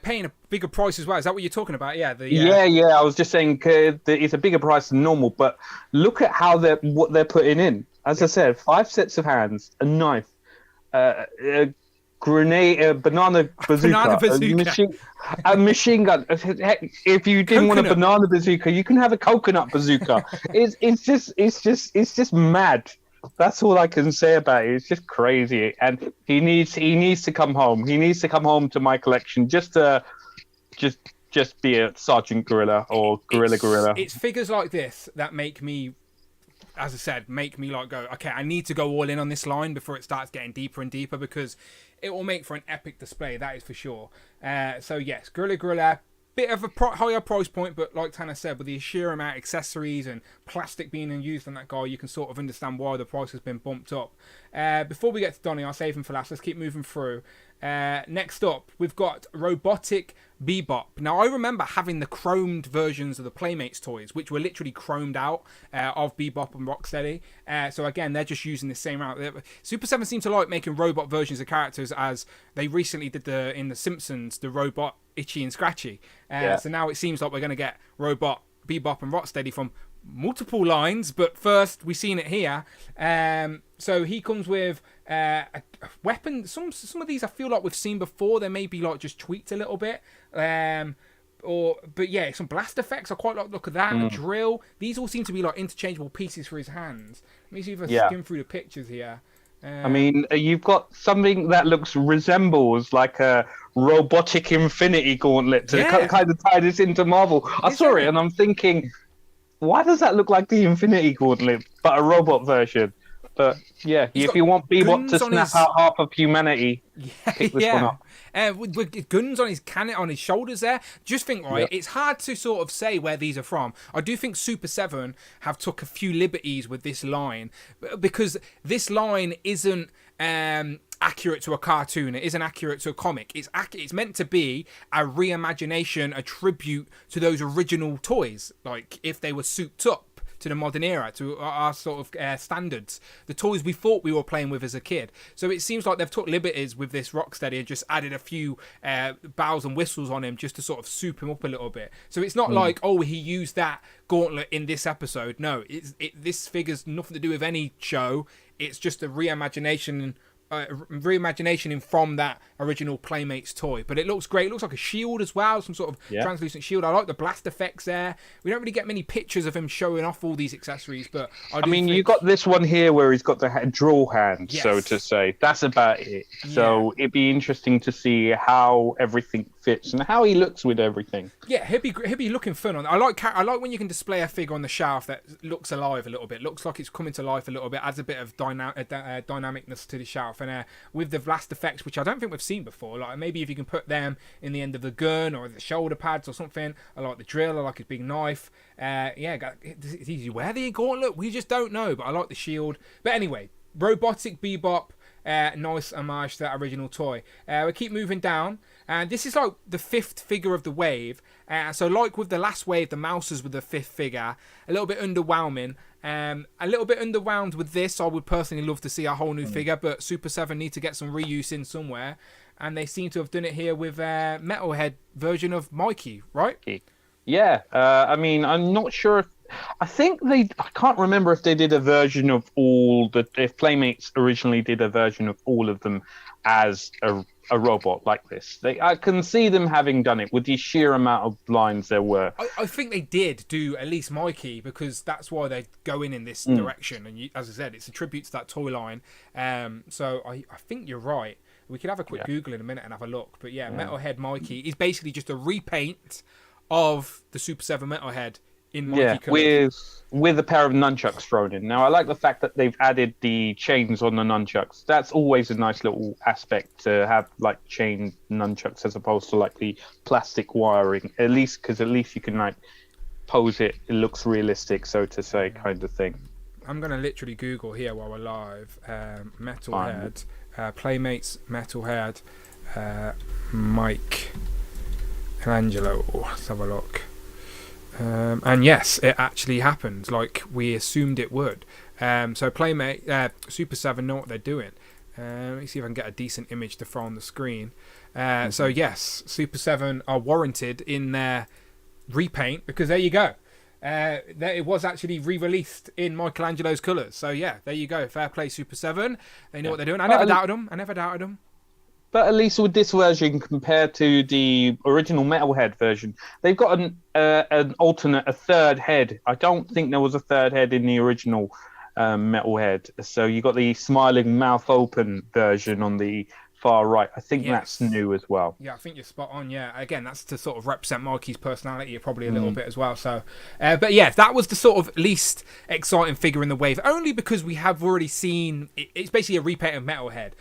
Paying a bigger price as well. Is that what you're talking about? Yeah. Yeah. I was just saying it's a bigger price than normal, but look at what they're putting in. As I said, 5 sets of hands, a knife, grenade, banana bazooka, a machine gun. Heck, if you didn't want a banana bazooka, you can have a coconut bazooka. It's just mad. That's all I can say about it. It's just crazy, and he needs to come home. He needs to come home to my collection just be a Sergeant Gorilla or Guerrilla Gorilla. It's figures like this that make me, as I said, like go, okay, I need to go all in on this line before it starts getting deeper and deeper, because it will make for an epic display, that is for sure. So yes, Guerrilla Gorilla, bit of a higher price point, but like Tanner said, with the sheer amount of accessories and plastic being used on that guy, you can sort of understand why the price has been bumped up. Before we get to Donnie, I'll save him for last. Let's keep moving through. Next up, we've got Robotic Bebop. Now, I remember having the chromed versions of the Playmates toys, which were literally chromed out of Bebop and Rocksteady. So again, they're just using the same route. Super 7 seem to like making robot versions of characters, as they recently did in The Simpsons, the robot Itchy and Scratchy. So now it seems like we're going to get Robot, Bebop and Rocksteady from multiple lines, but first we've seen it here. So he comes with a weapon. Some of these I feel like we've seen before. They may be like just tweaked a little bit. But yeah, some blast effects. I quite like the look of that. A drill. These all seem to be like interchangeable pieces for his hands. Let me see if I skim through the pictures here. I mean, you've got something that resembles like a robotic Infinity Gauntlet to kind of tie this into Marvel. I saw it and I'm thinking, why does that look like the Infinity Gauntlet, but a robot version? But yeah, if you want Bebop to snap out half of humanity, pick this one up. With guns on his shoulders there. Just think, it's hard to sort of say where these are from. I do think Super 7 have took a few liberties with this line, because this line isn't accurate to a cartoon. It isn't accurate to a comic. It's meant to be a reimagination, a tribute to those original toys, like if they were souped up. to the modern era, to our sort of standards, the toys we thought we were playing with as a kid. So it seems like they've took liberties with this Rocksteady and just added a few bells and whistles on him just to sort of soup him up a little bit. So it's not like, oh, he used that gauntlet in this episode. No, this figure's nothing to do with any show. It's just a reimagination from that original Playmates toy. But it looks great. It looks like a shield as well, some sort of translucent shield. I like the blast effects there. We don't really get many pictures of him showing off all these accessories, but I mean, you got this one here where he's got the draw hand, so to say. That's about it. So it'd be interesting to see how everything fits and how he looks with everything. Yeah, he'll be looking fun on. I like when you can display a figure on the shelf that looks alive a little bit, looks like it's coming to life a little bit, adds a bit of dynamicness to the shelf. And with the blast effects, which I don't think we've seen before, like maybe if you can put them in the end of the gun or the shoulder pads or something. I like the drill. I like his big knife. Does he wear the gauntlet? We just don't know. But I like the shield. But anyway, robotic Bebop. Nice homage to that original toy. We keep moving down, and this is like the 5th figure of the wave. So like with the last wave, the Mousers were the 5th figure. A little bit underwhelming. A little bit underwhelmed with this. I would personally love to see a whole new figure, but Super 7 need to get some reuse in somewhere, and they seem to have done it here with Metalhead version of Mikey, right? Yeah, I mean, I'm not sure I can't remember if they did a version of if Playmates originally did a version of all of them as a robot like this. I can see them having done it with the sheer amount of lines there were. I think they did do at least Mikey, because that's why they're going in this direction. And as I said, it's a tribute to that toy line. So I think you're right. We could have a quick Google in a minute and have a look. But Metalhead Mikey is basically just a repaint of the Super 7 Metalhead in Mikey colours. with a pair of nunchucks thrown in. Now, I like the fact that they've added the chains on the nunchucks. That's always a nice little aspect to have, like, chain nunchucks as opposed to like the plastic wiring. At least you can like pose it. It looks realistic, so to say, kind of thing. I'm gonna literally Google here while we're live. Metalhead, Playmates Metalhead, Mike Angelo. Let's have a look. And yes, it actually happened like we assumed it would. So Playmate, Super 7 know what they're doing. Let me see if I can get a decent image to throw on the screen. So yes, Super 7 are warranted in their repaint, because there you go. It was actually re-released in Michelangelo's colours. So yeah, there you go. Fair play, Super 7. They know what they're doing. I never doubted them. But at least with this version, compared to the original Metalhead version, they've got an alternate, a third head. I don't think there was a third head in the original Metalhead. So you got the smiling mouth open version on the far right. I think that's new as well. Yeah, I think you're spot on. Yeah, again, that's to sort of represent Mikey's personality probably a little bit as well. So, but yeah, that was the sort of least exciting figure in the wave, only because we have already seen it's basically a repaint of Metalhead.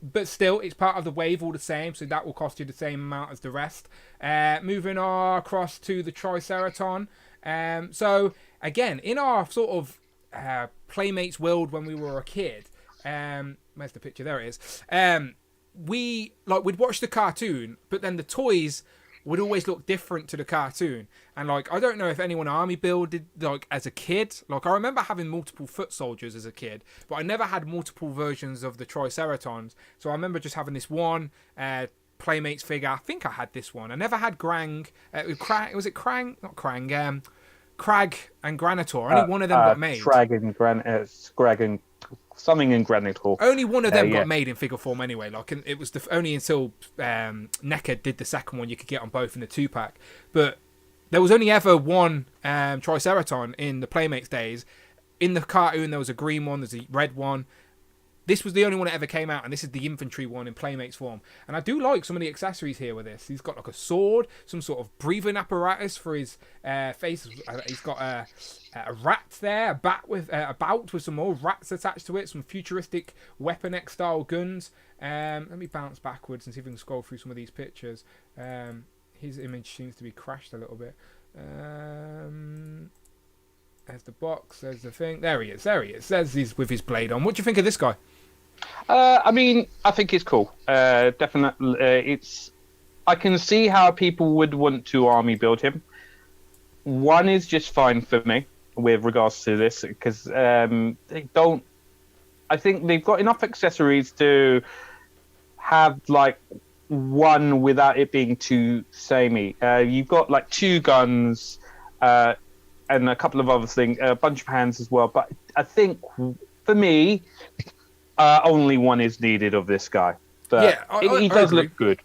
But still, it's part of the wave all the same, so that will cost you the same amount as the rest. Moving across to the Triceraton. So again, in our sort of Playmates world when we were a kid. Where's the picture? There it is. We'd watch the cartoon, but then the toys would always look different to the cartoon. And like, I don't know if anyone army builded like as a kid. Like, I remember having multiple foot soldiers as a kid, but I never had multiple versions of the Triceratons. So I remember just having this one Playmates figure. I think I had this one. I never had Krang. Was it Krang? Not Krang. Crag and Granitor. Only one of them got made. Crag and something in Granitor. Only one of them got made in figure form anyway. Like, it was only until NECA did the second one you could get on both in the 2-pack. But there was only ever one Triceraton in the Playmates days. In the cartoon, there was a green one. There's a red one. This was the only one that ever came out, and this is the infantry one in Playmates form. And I do like some of the accessories here with this. He's got like a sword, some sort of breathing apparatus for his face. He's got a rat there, a bout with some more rats attached to it, some futuristic Weapon X style guns. Let me bounce backwards and see if we can scroll through some of these pictures. His image seems to be crashed a little bit. There's the box, there's the thing. There he is. There's he's with his blade on. What do you think of this guy? I mean, I think it's cool. Definitely, I can see how people would want to army build him. One is just fine for me. with regards to this, because they don't. I think they've got enough accessories to have like one without it being too samey. You've got like 2 guns and a couple of other things, a bunch of hands as well. But I think for me, only one is needed of this guy. But yeah, he does look good.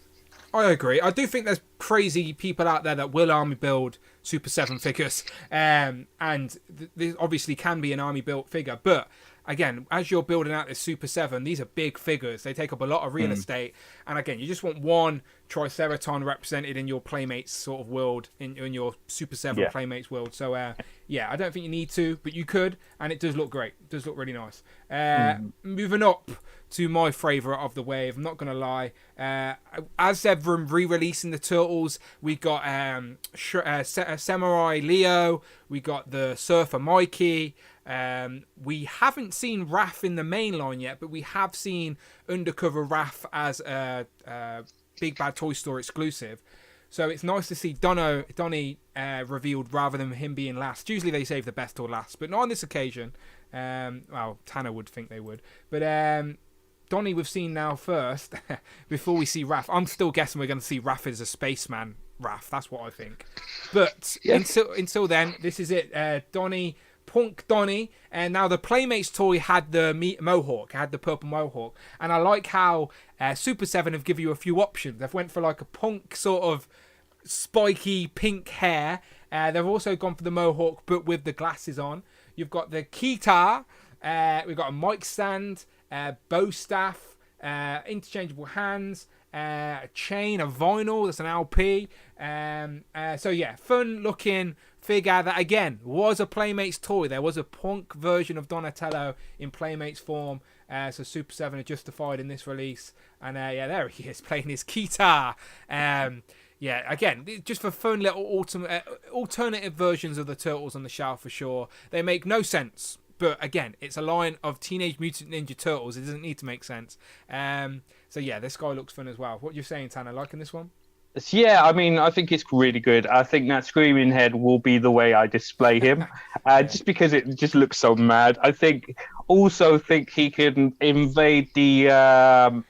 I agree. I do think there's crazy people out there that will army build Super 7 figures, and this obviously can be an army built figure, but again, as you're building out this Super 7, these are big figures. They take up a lot of real estate. And again, you just want one Triceraton represented in your Playmates sort of world, in your Super 7 Playmates world. So, I don't think you need to, but you could. And it does look great. It does look really nice. Moving up to my favourite of the wave, I'm not going to lie. As they're re-releasing the Turtles, we got Samurai Leo. We got the Surfer Mikey. We haven't seen Raph in the main line yet, but we have seen Undercover Raph as a Big Bad Toy Store exclusive. So it's nice to see Donnie revealed rather than him being last. Usually they save the best till last, but not on this occasion. Well, Tanner would think they would. But Donnie we've seen now first, before we see Raph. I'm still guessing we're going to see Raph as a spaceman Raph. That's what I think. But until then, this is it. Donnie... Punk Donnie, and now the Playmates toy had the mohawk, had the purple mohawk, and I like how Super 7 have given you a few options. They've went for like a punk sort of spiky pink hair. They've also gone for the mohawk, but with the glasses on. You've got the keytar, we've got a mic stand, bow staff, interchangeable hands, a chain, a vinyl, that's an LP. So yeah, fun looking figure that again was a Playmates toy. There was a punk version of Donatello in Playmates form, so Super 7 are justified in this release. And there he is playing his guitar. Again, just for fun little alternative versions of the Turtles on the shelf for sure. They make no sense, but again, it's a line of Teenage Mutant Ninja Turtles. It doesn't need to make sense. So yeah, this guy looks fun as well. What you're saying, Tanner? Liking this one? Yeah, I mean, I think it's really good. I think that screaming head will be the way I display him, just because it just looks so mad. I also think he can invade the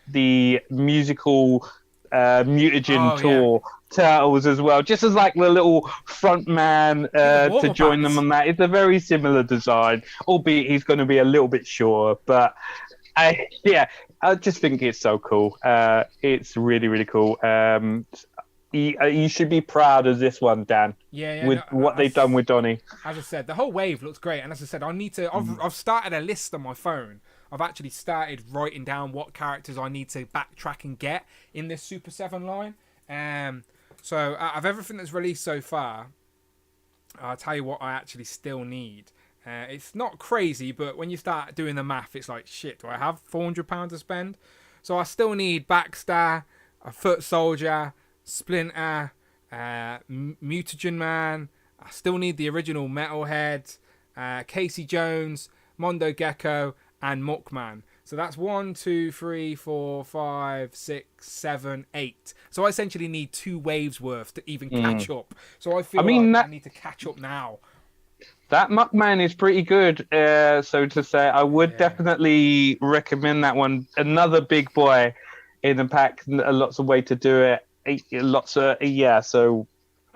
musical Mutagen tour Turtles as well, just as like the little front man to join them on that. It's a very similar design, albeit he's going to be a little bit shorter, but I just think it's so cool. It's really, really cool. You should be proud of this one, Dan. What they've done with Donnie. As I said, the whole wave looks great, and as I said, I need to. I've started a list on my phone. I've actually started writing down what characters I need to backtrack and get in this Super 7 line. So out of everything that's released so far, I'll tell you what I actually still need. It's not crazy, but when you start doing the math, it's like, shit, do I have £400 to spend? So I still need Baxter, a Foot Soldier, Splinter, Mutagen Man. I still need the original Metalhead, Casey Jones, Mondo Gecko, and Muckman. So that's 1, 2, 3, 4, 5, 6, 7, 8. So I essentially need 2 waves worth to even catch up. So I feel I need to catch up now. That Muckman is pretty good, so to say. I would definitely recommend that one. Another big boy in the pack. Lots of way to do it. So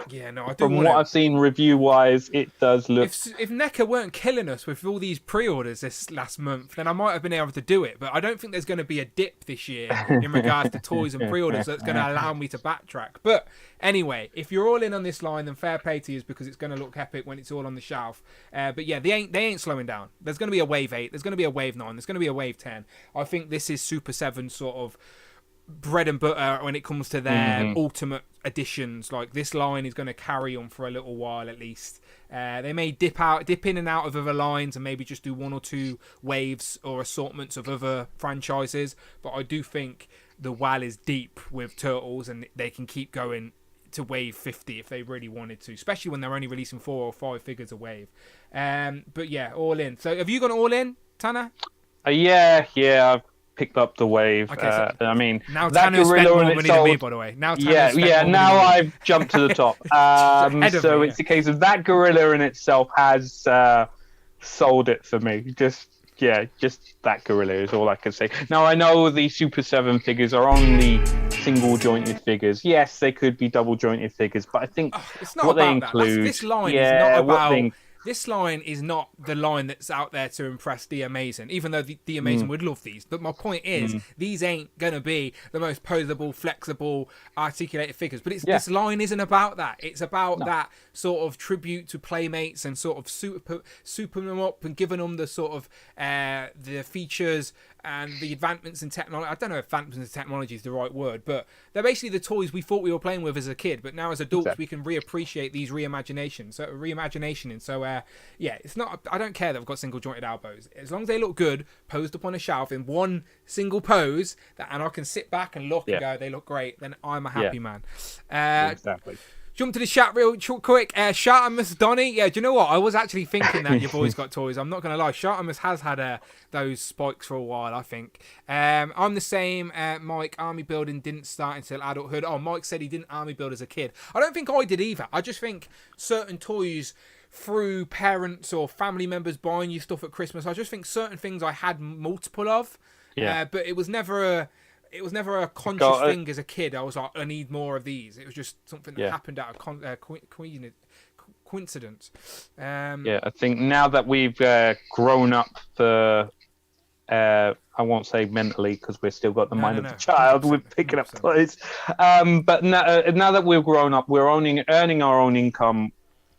Yeah, no, I do. From what I've seen review-wise, it does look... If NECA weren't killing us with all these pre-orders this last month, then I might have been able to do it. But I don't think there's going to be a dip this year in regards to toys and pre-orders that's going to allow me to backtrack. But anyway, if you're all in on this line, then fair play to you, because it's going to look epic when it's all on the shelf. But yeah, they ain't slowing down. There's going to be a wave 8. There's going to be a wave 9. There's going to be a wave 10. I think this is Super 7 sort of bread and butter when it comes to their ultimate editions. Like, this line is going to carry on for a little while at least. They may dip in and out of other lines and maybe just do 1 or 2 waves or assortments of other franchises, but I do think the well is deep with Turtles and they can keep going to wave 50 if they really wanted to, especially when they're only releasing 4 or 5 figures a wave. But yeah, all in. So have you gone all in, Tanner? Yeah, picked up the wave. Okay, I mean, now that Tano spent gorilla more in money itself. than me, by the way. Now Tano's spent more money Now than me. I've jumped to the top. So it's a case of that gorilla in itself has sold it for me. Just that gorilla is all I can say. Now I know the Super 7 figures are only single jointed figures. Yes, they could be double jointed figures, but I think it's not what about they that. include. This line is not about. This line is not the line that's out there to impress The Amazing, even though The Amazing would love these. But my point is, these ain't going to be the most posable, flexible, articulated figures. But this line isn't about that. It's about that sort of tribute to Playmates and sort of souping them up and giving them the sort of the features and the advancements in technology. I don't know if advancements in technology is the right word, but they're basically the toys we thought we were playing with as a kid. But now as adults, we can reappreciate these reimagination. So it's not. I don't care that we've got single jointed elbows as long as they look good, posed up on a shelf in one single pose, and I can sit back and look and go, they look great. Then I'm a happy man. Exactly. Jump to the chat real quick. Shartimus Donny. Yeah, do you know what? I was actually thinking that your boy's got toys. I'm not going to lie. Shartimus has had those spikes for a while, I think. I'm the same. Mike, army building didn't start until adulthood. Oh, Mike said he didn't army build as a kid. I don't think I did either. I just think certain toys through parents or family members buying you stuff at Christmas, I just think certain things I had multiple of. But it was never a conscious thing as a kid. I was like, I need more of these. It was just something that happened out of coincidence. I think now that we've grown up I won't say mentally because we've still got the mind of the child with picking up toys. But now that we've grown up, we're earning our own income.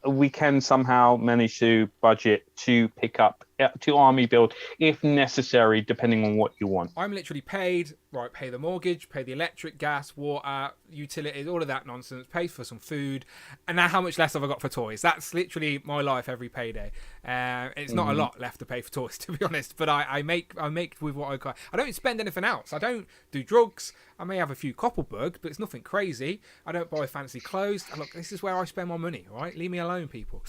We can somehow manage to budget to pick up to army build if necessary, depending on what you want. I'm literally paid, pay the mortgage, pay the electric, gas, water, utilities, all of that nonsense, pay for some food, and now how much less have I got for toys? That's literally my life every payday. It's not a lot left to pay for toys, to be honest, but I make with what I got. I don't spend anything else. I don't do drugs. I may have a few Koppelberg, but it's nothing crazy. I don't buy fancy clothes. And look, this is where I spend my money, all right? Leave me alone, people.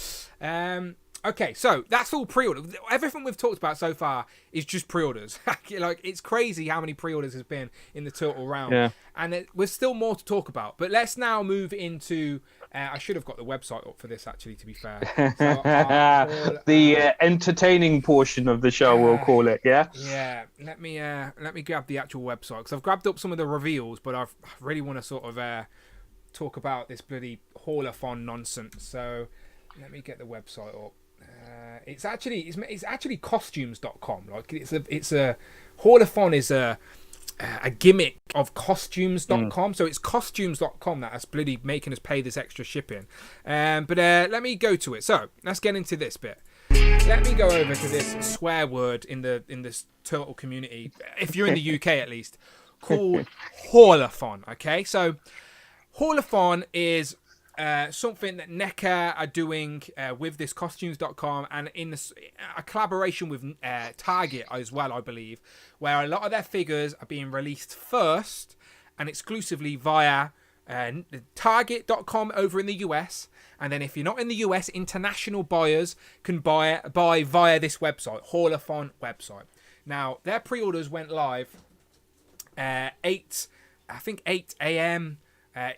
Okay, so that's all pre-order. Everything we've talked about so far is just pre-orders. Like, it's crazy how many pre-orders has been in the Turtle round. And there's still more to talk about. But let's now move into... I should have got the website up for this, actually, to be fair. So, the entertaining portion of the show, we'll call it, yeah? Yeah. Let me grab the actual website, because I've grabbed up some of the reveals, but I really want to sort of talk about this bloody Haulathon nonsense. So let me get the website up. It's actually costumes.com. Like it's a Haulathon is a gimmick of costumes.com. So it's costumes.com that's bloody making us pay this extra shipping. But let me go to it. So let's get into this bit. Let me go over to this swear word in this turtle community, if you're in the UK at least, called Haulathon. Okay, so Haulathon is something that NECA are doing with this costumes.com and in a collaboration with Target as well, I believe, where a lot of their figures are being released first and exclusively via Target.com over in the US. And then if you're not in the US, international buyers can buy via this website, Haulathon website. Now, their pre-orders went live 8 a.m.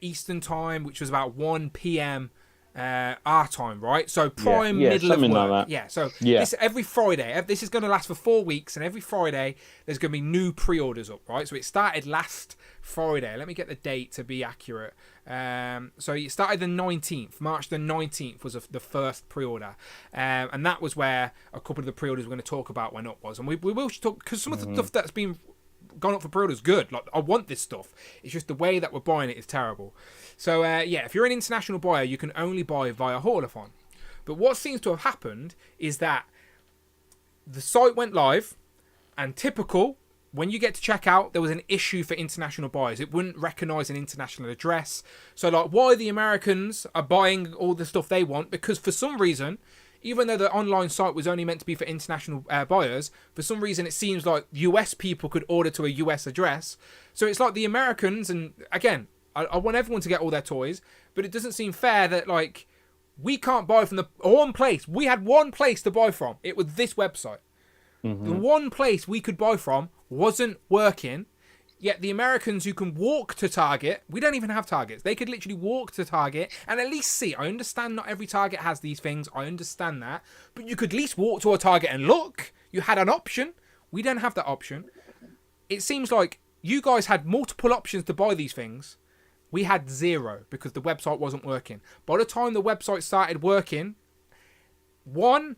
Eastern time, which was about 1 p.m. Our time, right? So middle of work. Like that. Yeah, so this every Friday. This is going to last for 4 weeks, and every Friday there's going to be new pre-orders up, right? So it started last Friday. Let me get the date to be accurate. So it started the 19th. March the 19th was the first pre-order. And that was where a couple of the pre-orders we're going to talk about went up was. And we will talk, because some of the stuff that's been gone up for pre-orders good. Like, I want this stuff. It's just the way that we're buying it is terrible. So if you're an international buyer, you can only buy via Haulathon. But what seems to have happened is that the site went live, and typical, when you get to checkout, there was an issue for international buyers. It wouldn't recognize an international address. So, like, why the Americans are buying all the stuff they want, because for some reason, even though the online site was only meant to be for international buyers, for some reason it seems like US people could order to a US address. So it's like the Americans, and again, I want everyone to get all their toys, but it doesn't seem fair that, like, we can't buy from the one place. We had one place to buy from. It was this website. The one place we could buy from wasn't working. Yet the Americans who can walk to Target, we don't even have Targets. They could literally walk to Target and at least see. I understand not every Target has these things. I understand that. But you could at least walk to a Target and look. You had an option. We don't have that option. It seems like you guys had multiple options to buy these things. We had zero because the website wasn't working. By the time the website started working, one,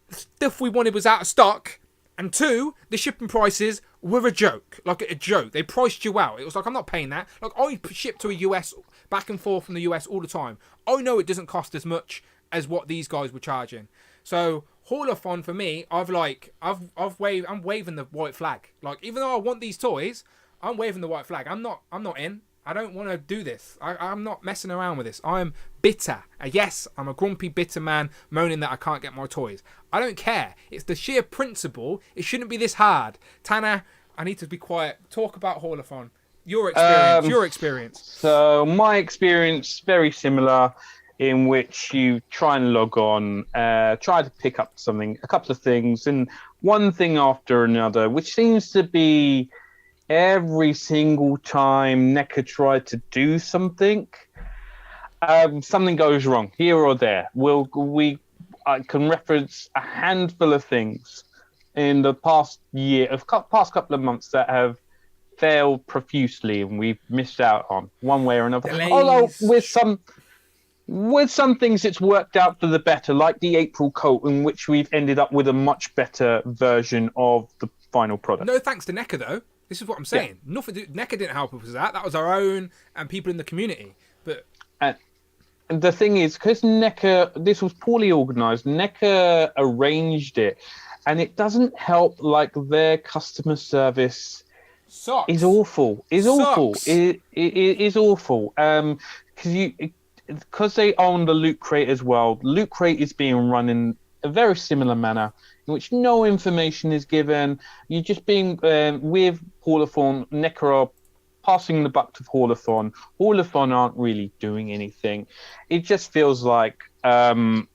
the stuff we wanted was out of stock. And two, the shipping prices were a joke. Like a joke. They priced you out. It was like, I'm not paying that. Like, I ship to a US, back and forth from the US all the time. I know it doesn't cost as much as what these guys were charging. So, Haulathon for me, I'm waving the white flag. Like, even though I want these toys, I'm waving the white flag. I'm not in. I don't want to do this. I'm not messing around with this. I'm bitter. Yes, I'm a grumpy, bitter man moaning that I can't get my toys. I don't care. It's the sheer principle. It shouldn't be this hard. Tanner, I need to be quiet. Talk about Haulathon. Your experience. So my experience, very similar, in which you try and log on, try to pick up something, a couple of things, and one thing after another, which seems to be every single time NECA tried to do something, something goes wrong here or there. I can reference a handful of things in the past couple of months that have failed profusely, and we've missed out on one way or another. Delays. Although with some things it's worked out for the better, like the April coat, in which we've ended up with a much better version of the final product. No thanks to NECA though. This is what I'm saying. Yeah. NECA didn't help us with that. That was our own and people in the community. But and the thing is, because NECA, this was poorly organised, NECA arranged it, and it doesn't help. Like, their customer service is awful. It is awful. Because they own the Loot Crate as well. Loot Crate is being run in a very similar manner, in which no information is given. You're just being with Haulathon. NECA are passing the buck to Haulathon. Haulathon aren't really doing anything. It just feels like, they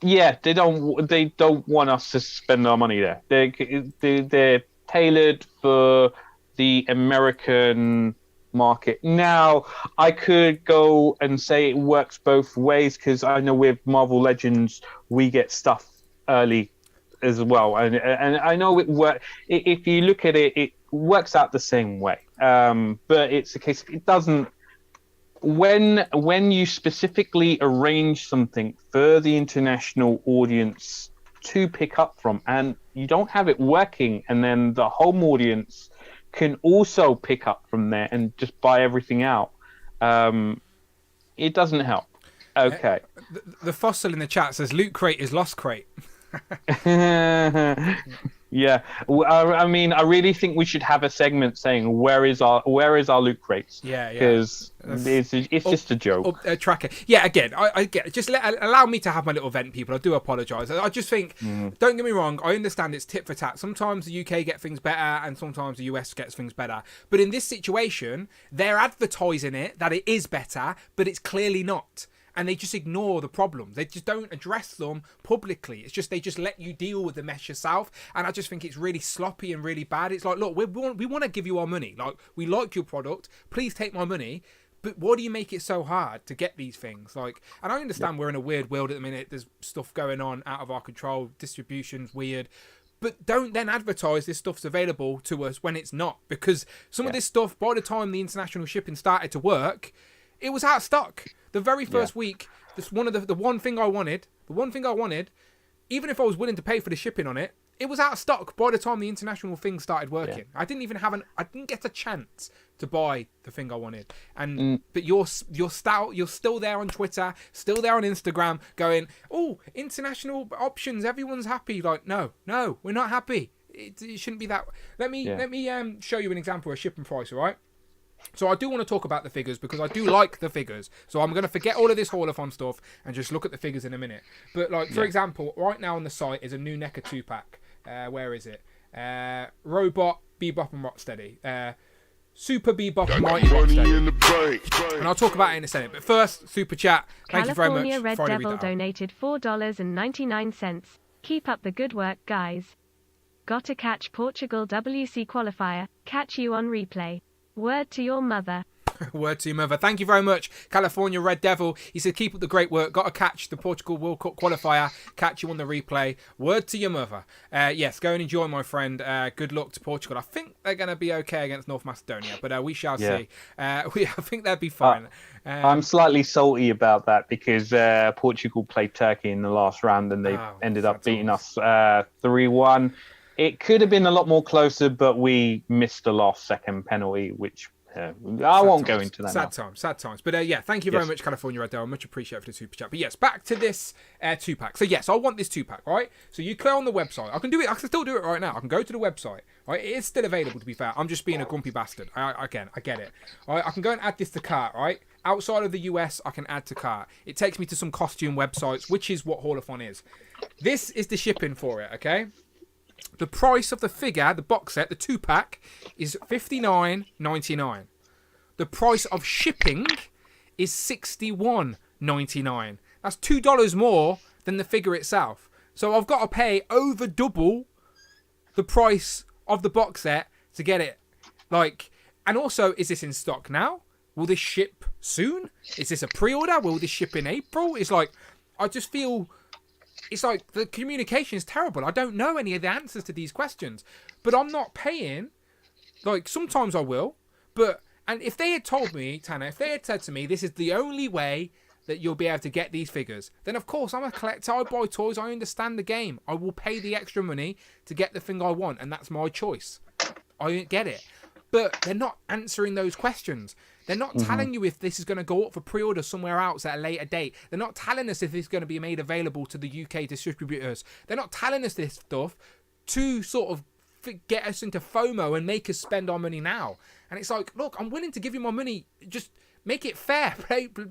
don't want us to spend our money there. They're tailored for the American market. Now, I could go and say it works both ways, because I know with Marvel Legends we get stuff early as well, and I know it works. If you look at it, it works out the same way. But it's a case, it doesn't. When you specifically arrange something for the international audience to pick up from, and you don't have it working, and then the home audience can also pick up from there and just buy everything out, it doesn't help. Okay. The fossil in the chat says Loot Crate is Lost Crate. Yeah, I mean, I really think we should have a segment saying where is our Loot Crates? Yeah, because it's just a joke. Tracker. Yeah, again, I get. Just allow me to have my little vent, people. I do apologise. I just think, don't get me wrong. I understand it's tit for tat. Sometimes the UK get things better, and sometimes the US gets things better. But in this situation, they're advertising it that it is better, but it's clearly not. And they just ignore the problems. They just don't address them publicly. It's just they just let you deal with the mess yourself. And I just think it's really sloppy and really bad. It's like, look, we want to give you our money. Like, we like your product. Please take my money. But why do you make it so hard to get these things? Like, and I understand we're in a weird world at the minute. There's stuff going on out of our control. Distribution's weird. But don't then advertise this stuff's available to us when it's not. Because some of this stuff, by the time the international shipping started to work, it was out of stock. The very first week, this the one thing I wanted, even if I was willing to pay for the shipping on it, it was out of stock by the time the international thing started working. Yeah. I didn't get a chance to buy the thing I wanted. And but you're still there on Twitter, still there on Instagram, going, oh, international options, everyone's happy. Like, no, we're not happy. It shouldn't be that. Let me show you an example of shipping price, all right? So I do want to talk about the figures because I do like the figures. So I'm going to forget all of this Haulathon stuff and just look at the figures in a minute. But like, for example, right now on the site is a new NECA 2-pack. Where is it? Robot, Bebop and Rocksteady. Super Bebop and Mighty Rocksteady. And I'll talk about it in a second. But first, Super Chat. Thank you very much. California Red Devil donated $4.99. Keep up the good work, guys. Gotta catch Portugal WC qualifier. Catch you on replay. Word to your mother. Word to your mother. Thank you very much, California Red Devil. He said, keep up the great work. Got to catch the Portugal World Cup qualifier. Catch you on the replay. Word to your mother. Yes, go and enjoy, my friend. Good luck to Portugal. I think they're going to be okay against North Macedonia, but we shall see. I think they'll be fine. I'm slightly salty about that because Portugal played Turkey in the last round and they ended up beating us 3-1. It could have been a lot more closer, but we missed the last second penalty, which... I won't go into that. Sad times. But thank you very much, California Red Devil. Much appreciated for the super chat. But yes, back to this 2-pack. So yes, I want this 2-pack, right? So you go on the website. I can do it. I can still do it right now. I can go to the website. Right, it is still available. To be fair, I'm just being a grumpy bastard. I get it. Right, I can go and add this to cart. Right, outside of the US, I can add to cart. It takes me to some costume websites, which is what Haulathon is. This is the shipping for it. Okay. The price of the figure, the box set, the 2-pack, is $59.99. The price of shipping is $61.99. That's $2 more than the figure itself. So I've got to pay over double the price of the box set to get it. And also, is this in stock now? Will this ship soon? Is this a pre-order? Will this ship in April? I just feel... It's like the communication is terrible. I don't know any of the answers to these questions. But I'm not paying. Sometimes I will. And if they had told me, Tanner, if they had said to me, this is the only way that you'll be able to get these figures, then of course I'm a collector. I buy toys. I understand the game. I will pay the extra money to get the thing I want. And that's my choice. I get it. But they're not answering those questions. They're not telling you if this is going to go up for pre-order somewhere else at a later date. They're not telling us if it's going to be made available to the UK distributors. They're not telling us this stuff to sort of get us into FOMO and make us spend our money now. And it's like, look, I'm willing to give you my money. Just make it fair.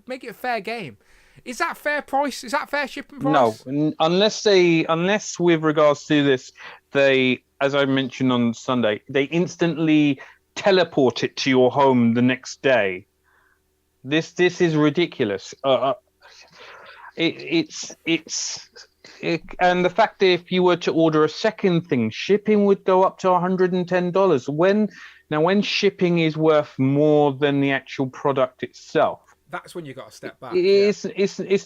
Make it a fair game. Is that fair price? Is that fair shipping price? No, unless with regards to this, they, as I mentioned on Sunday, they instantly teleport it to your home the next day. This is ridiculous. And the fact that if you were to order a second thing, shipping would go up to $110. When shipping is worth more than the actual product itself, that's when you got to step back. It's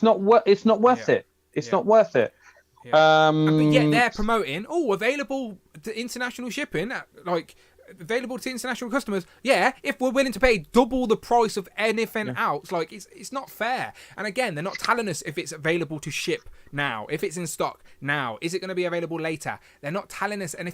not worth it. It's not worth it. Yeah. But yet they're promoting available to international shipping, available to international customers. Yeah, if we're willing to pay double the price of anything else, it's not fair. And again, they're not telling us if it's available to ship now, if it's in stock now, is it going to be available later? They're not telling us. And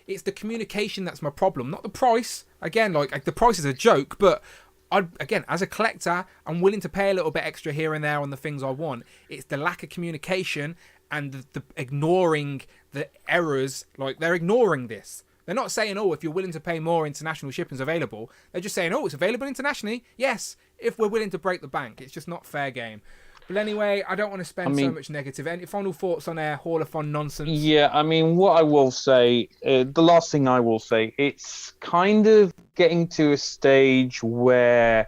it's the communication that's my problem, not the price. Again, the price is a joke, but as a collector, I'm willing to pay a little bit extra here and there on the things I want. It's the lack of communication and the ignoring the errors. They're ignoring this. They're not saying, if you're willing to pay more, international shipping's available. They're just saying, it's available internationally. Yes, if we're willing to break the bank. It's just not fair game. But anyway, I don't want to spend so much negative. Any final thoughts on Haulathon nonsense? Yeah, what I will say, the last thing I will say, it's kind of getting to a stage where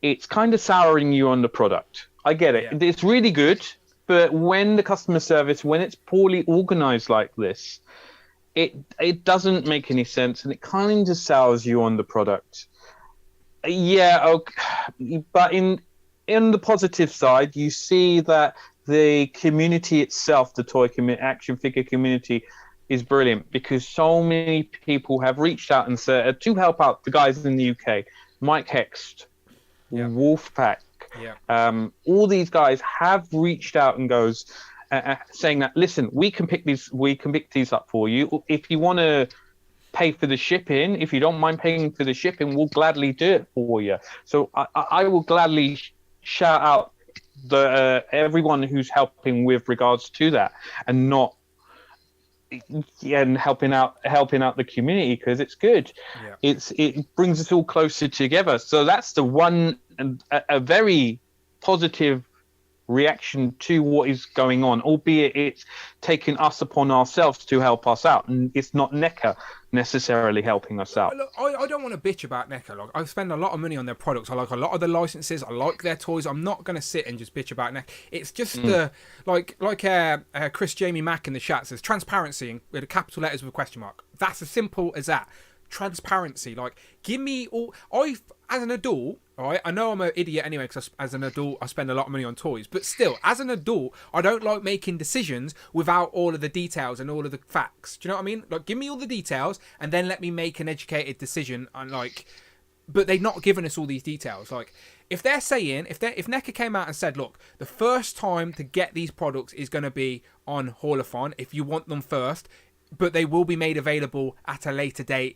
it's kind of souring you on the product. I get it. Yeah. It's really good, but when the customer service, when it's poorly organized like this, it doesn't make any sense, and it kind of sours you on the product. Yeah, okay. But in the positive side, you see that the community itself, the toy action figure community, is brilliant because so many people have reached out and said to help out the guys in the UK, Mike Hext, Wolfpack, all these guys have reached out and goes. Saying that, listen, we can pick these up for you. If you want to pay for the shipping, if you don't mind paying for the shipping, we'll gladly do it for you. So I will gladly shout out everyone who's helping with regards to that, and helping out the community because it's good. Yeah. It brings us all closer together. So that's the one a very positive reaction to what is going on, albeit it's taking us upon ourselves to help us out, and it's not NECA necessarily helping us out. Look, I don't want to bitch about NECA. Like, I spend a lot of money on their products. I like a lot of the licenses. I like their toys. I'm not going to sit and just bitch about NECA. It's just like Chris Jamie Mack in the chat says, transparency with capital letters with a question mark. That's as simple as that. Transparency. Like, give me all. As an adult, all right, I know I'm an idiot anyway, because as an adult I spend a lot of money on toys, but still, as an adult, I don't like making decisions without all of the details and all of the facts. Do you know what I mean? Like, give me all the details and then let me make an educated decision. And like, but they've not given us all these details. Like, if they're saying, if NECA came out and said, look, the first time to get these products is going to be on Haulathon if you want them first, but they will be made available at a later date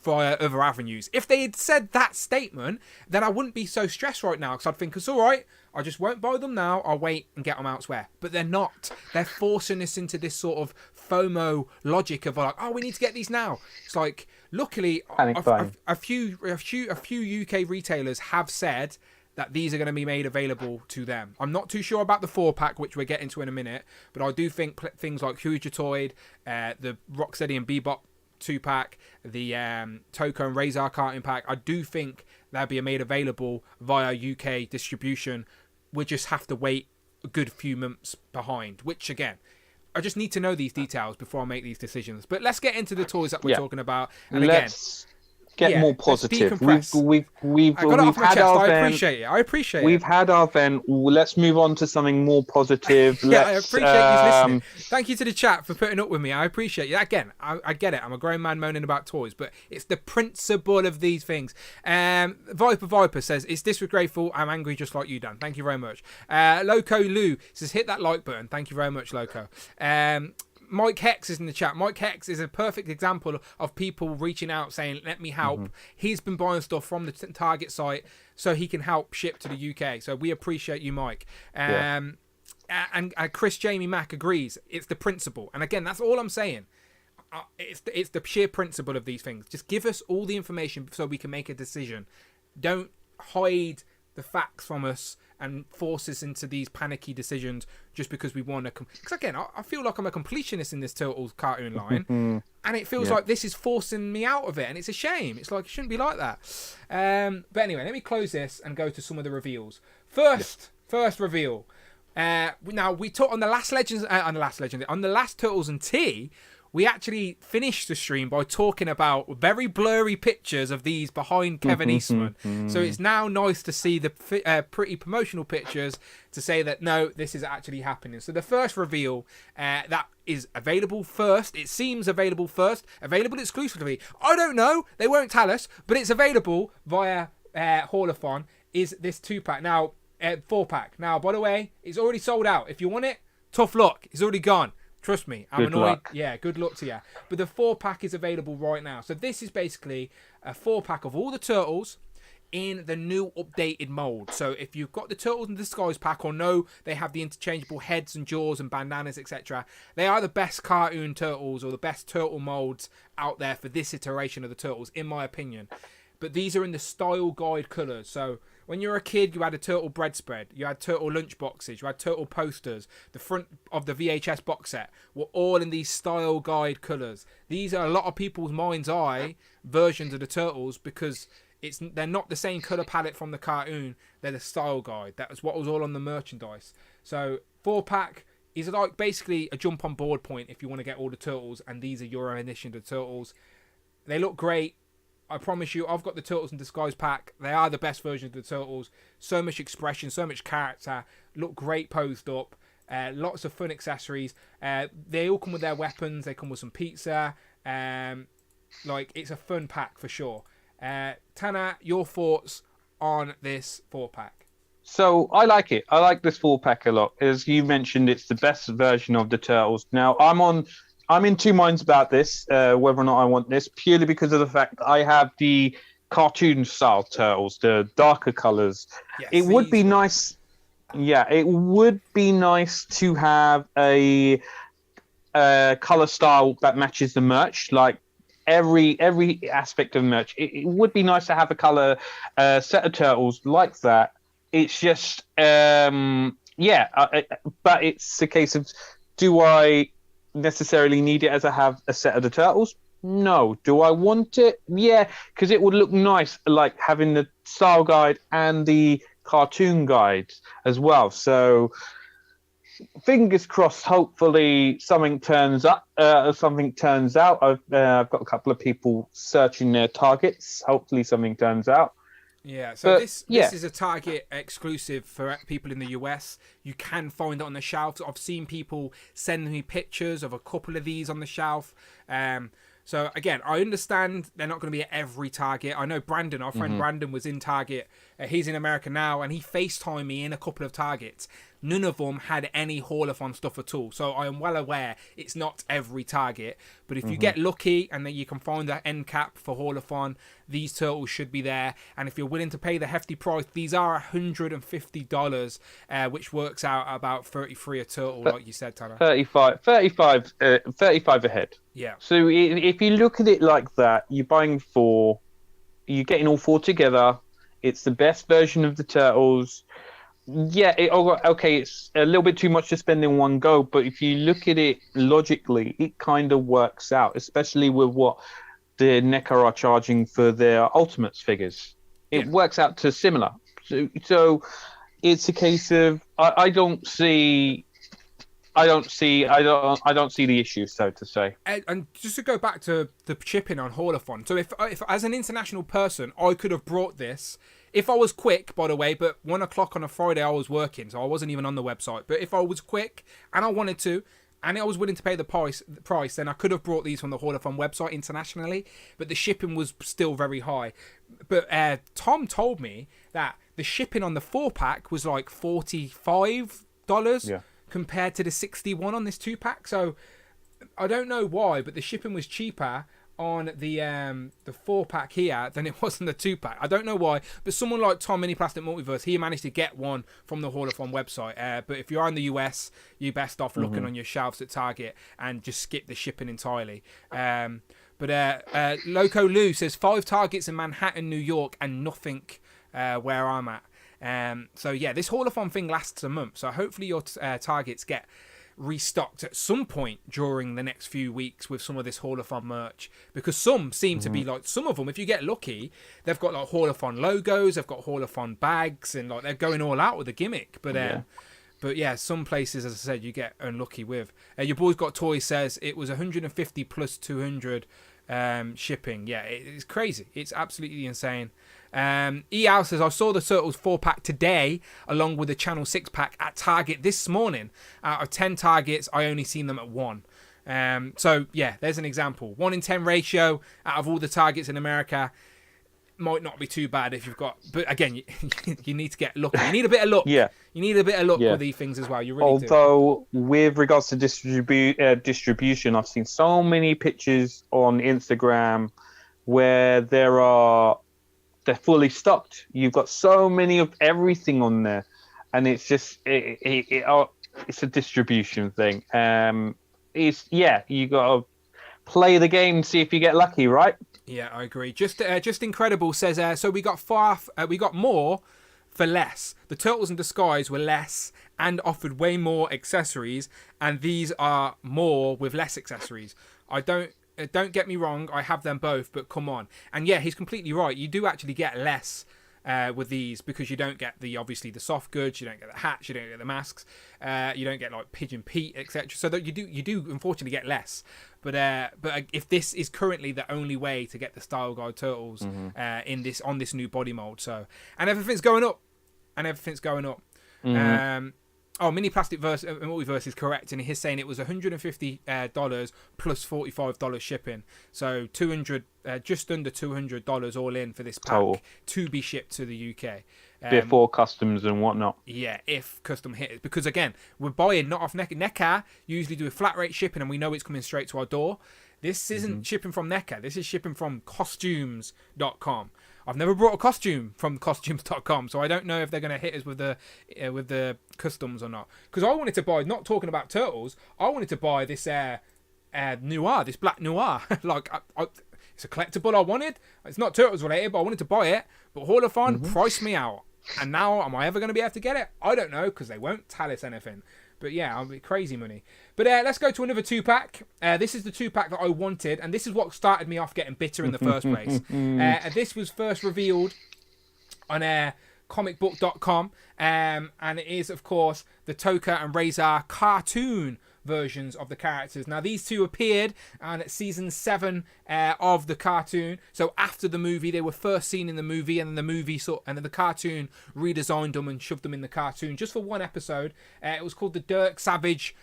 via other avenues. If they had said that statement, then I wouldn't be so stressed right now, because I'd think, it's all right, I just won't buy them now, I'll wait and get them elsewhere. But they're not. They're forcing us into this sort of FOMO logic of like, oh, we need to get these now. It's like, luckily, a few UK retailers have said that these are going to be made available to them. I'm not too sure about the 4-pack, which we'll get into in a minute, but I do think things like Hugitoid, the Rocksteady and Bebop 2-pack, the Toko and Razor carton pack, I do think they'll be made available via UK distribution. We just have to wait a good few months behind, which again, I just need to know these details before I make these decisions. But let's get into the toys that we're talking about. And let's get more positive. We've I got it off my had chest. our I appreciate it. We've had our event. Let's move on to something more positive. I appreciate you listening. Thank you to the chat for putting up with me. I appreciate you. Again, I get it. I'm a grown man moaning about toys, but it's the principle of these things. Viper says, it's disrespectful. I'm angry just like you, Dan. Thank you very much. Loco Lou says, hit that like button. Thank you very much, Loco. Mike Hex is in the chat. Mike Hex is a perfect example of people reaching out saying, let me help. He's been buying stuff from the Target site so he can help ship to the UK. So we appreciate you, Mike. And Chris Jamie Mack agrees. It's the principle. And again, that's all I'm saying. It's the sheer principle of these things. Just give us all the information so we can make a decision. Don't hide the facts from us and force us into these panicky decisions just because we want to. Because again, I feel like I'm a completionist in this Turtles cartoon line, and it feels like this is forcing me out of it, and it's a shame. It's like, it shouldn't be like that. But anyway, let me close this and go to some of the reveals. First reveal. Now we talked on the last on the last Turtles and Tea. We actually finished the stream by talking about very blurry pictures of these behind Kevin Eastman. So it's now nice to see the pretty promotional pictures to say that, no, this is actually happening. So the first reveal that is available first, it seems available first, available exclusively. I don't know, they won't tell us, but it's available via Haulathon, is this 2-pack. Now, 4-pack. Now, by the way, it's already sold out. If you want it, tough luck. It's already gone. Trust me, I'm annoyed. Luck. Yeah, good luck to you. But the 4-pack is available right now. So this is basically a 4-pack of all the Turtles in the new updated mold. So if you've got the Turtles in Disguise pack, or know they have the interchangeable heads and jaws and bandanas, etc., they are the best cartoon Turtles, or the best Turtle molds out there for this iteration of the Turtles, in my opinion. But these are in the style guide colours. So when you were a kid, you had a Turtle bread spread, you had Turtle lunch boxes, you had Turtle posters. The front of the VHS box set were all in these style guide colours. These are a lot of people's mind's eye versions of the Turtles, because they're not the same colour palette from the cartoon. They're the style guide. That was what was all on the merchandise. So 4-pack is like basically a jump on board point if you want to get all the Turtles, and these are your edition of the Turtles. They look great. I promise you, I've got the Turtles in Disguise pack. They are the best version of the Turtles. So much expression, so much character. Look great posed up. Lots of fun accessories. They all come with their weapons. They come with some pizza. It's a fun pack for sure. Tana, your thoughts on this 4-pack? So I like it. I like this 4-pack a lot. As you mentioned, it's the best version of the Turtles. Now, I'm in two minds about this, whether or not I want this, purely because of the fact that I have the cartoon style Turtles, the darker colors. Yes, it would be nice. Yeah, it would be nice to have a color style that matches the merch, like every aspect of merch. It would be nice to have a color set of Turtles like that. It's just but it's a case of, do I necessarily need it as I have a set of the turtles? No. Do I want it? Yeah, because it would look nice, like having the style guide and the cartoon guide as well. So fingers crossed. Hopefully something turns up. Something turns out. I've got a couple of people searching their targets. Hopefully something turns out. Yeah, so this is a Target exclusive for people in the US. You can find it on the shelves. I've seen people send me pictures of a couple of these on the shelf. So again, I understand they're not going to be at every Target. I know Brandon, our friend Brandon, was in Target. He's in America now, and he FaceTimed me in a couple of Targets. None of them had any Haulathon stuff at all. So I am well aware it's not every Target. But if you get lucky and then you can find that end cap for Haulathon, these turtles should be there. And if you're willing to pay the hefty price, these are $150, which works out about 33 a turtle, like you said, Tanner. 35 ahead. Yeah. So if you look at it like that, you're buying 4, you're getting all 4 together. It's the best version of the turtles. Yeah, okay, it's a little bit too much to spend in one go, but if you look at it logically, it kind of works out, especially with what the NECA are charging for their Ultimates figures. It works out to similar. So it's a case of I don't see the issue, so to say. And just to go back to the shipping on Haulathon, so if as an international person, I could have brought this. If I was quick, by the way, but 1 o'clock on a Friday I was working, so I wasn't even on the website. But if I was quick and I wanted to, and I was willing to pay the price, then I could have brought these from the Haulathon website internationally. But the shipping was still very high. But Tom told me that the shipping on the 4-pack was like $45 compared to the $61 on this 2-pack. So I don't know why, but the shipping was cheaper on the 4-pack here than it was on the 2-pack. I don't know why, but someone like Tom Mini Plastic Multiverse, he managed to get one from the Haulathon website. But if you're in the US, you're best off looking on your shelves at Target and just skip the shipping entirely. But Loco Lou says 5 Targets in Manhattan, New York, and nothing where I'm at. So yeah, this Haulathon thing lasts a month. So hopefully your Targets get restocked at some point during the next few weeks with some of this Haulathon merch, because some seem to be like, some of them, if you get lucky, they've got like Haulathon logos, they've got Haulathon bags, and like they're going all out with the gimmick. But yeah, some places, as I said, you get unlucky with. Your boy's got toys says it was 150 plus 200 shipping. Yeah, it's crazy. It's absolutely insane. EAL says, I saw the Turtles 4-pack today along with the Channel 6-pack at Target this morning. Out of 10 Targets, I only seen them at 1. So yeah, there's an example. 1 in 10 ratio out of all the Targets in America. Might not be too bad if you've got, but again, you need to get lucky. You need a bit of luck. Yeah, you need a bit of luck with these things as well. You really do. Although with regards to distribution, I've seen so many pictures on Instagram where they're fully stocked. You've got so many of everything on there, and it's just it's a distribution thing. You got to play the game and see if you get lucky, right? Yeah, I agree. Just Incredible says, so we got more for less. The Turtles in Disguise were less and offered way more accessories, and these are more with less accessories. Don't get me wrong, I have them both, but come on. And yeah, he's completely right. You do actually get less with these, because you don't get obviously the soft goods, you don't get the hats, you don't get the masks, you don't get like Pigeon Pete, etc. So that you do unfortunately get less. But if this is currently the only way to get the Style Guide Turtles on this new body mold, so and everything's going up. Mini Plastic Multiverse is correct, and he's saying it was $150 plus $45 shipping, so $200, just under $200 all in for this pack to be shipped to the UK. Before customs and whatnot. Yeah, if custom hit, because again, we're buying not off NECA. NECA usually do a flat rate shipping, and we know it's coming straight to our door. This isn't shipping from NECA. This is shipping from costumes.com. I've never brought a costume from costumes.com, so I don't know if they're going to hit us with the customs or not. Because I wanted to buy, not talking about Turtles, I wanted to buy this noir, this black noir. Like, it's a collectible I wanted. It's not Turtles related, but I wanted to buy it. But Haulathon priced me out. And now, am I ever going to be able to get it? I don't know, because they won't tell us anything. But yeah, I'll be crazy money. But let's go to another 2-pack. This is the 2-pack that I wanted, and this is what started me off getting bitter in the first place. This was first revealed on comicbook.com, and it is, of course, the Toka and Razor cartoon versions of the characters. Now, these two appeared on season 7 of the cartoon. So after the movie, they were first seen in the movie, and then the cartoon redesigned them and shoved them in the cartoon just for one episode. It was called the Dirk Savage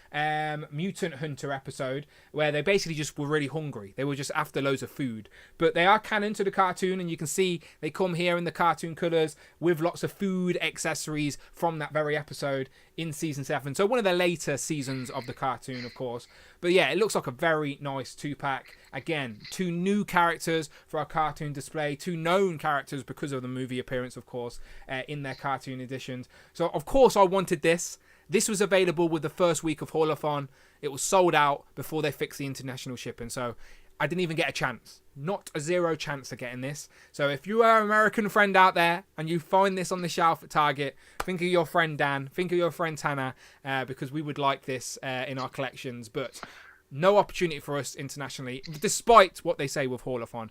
Mutant Hunter episode, where they basically just were really hungry. They were just after loads of food. But they are canon to the cartoon, and you can see they come here in the cartoon colours with lots of food accessories from that very episode in season 7. So one of the later seasons of the cartoon, of course. But yeah, it looks like a very nice 2-pack. Again, 2 new characters for our cartoon display, 2 known characters because of the movie appearance, of course, in their cartoon editions. So of course I wanted this. This was available with the first week of Haulathon. It was sold out before they fixed the international shipping. So I didn't even get a chance. Not a 0 chance of getting this. So if you are an American friend out there and you find this on the shelf at Target, think of your friend Dan, think of your friend Tanner, because we would like this in our collections. But no opportunity for us internationally, despite what they say with Haulathon.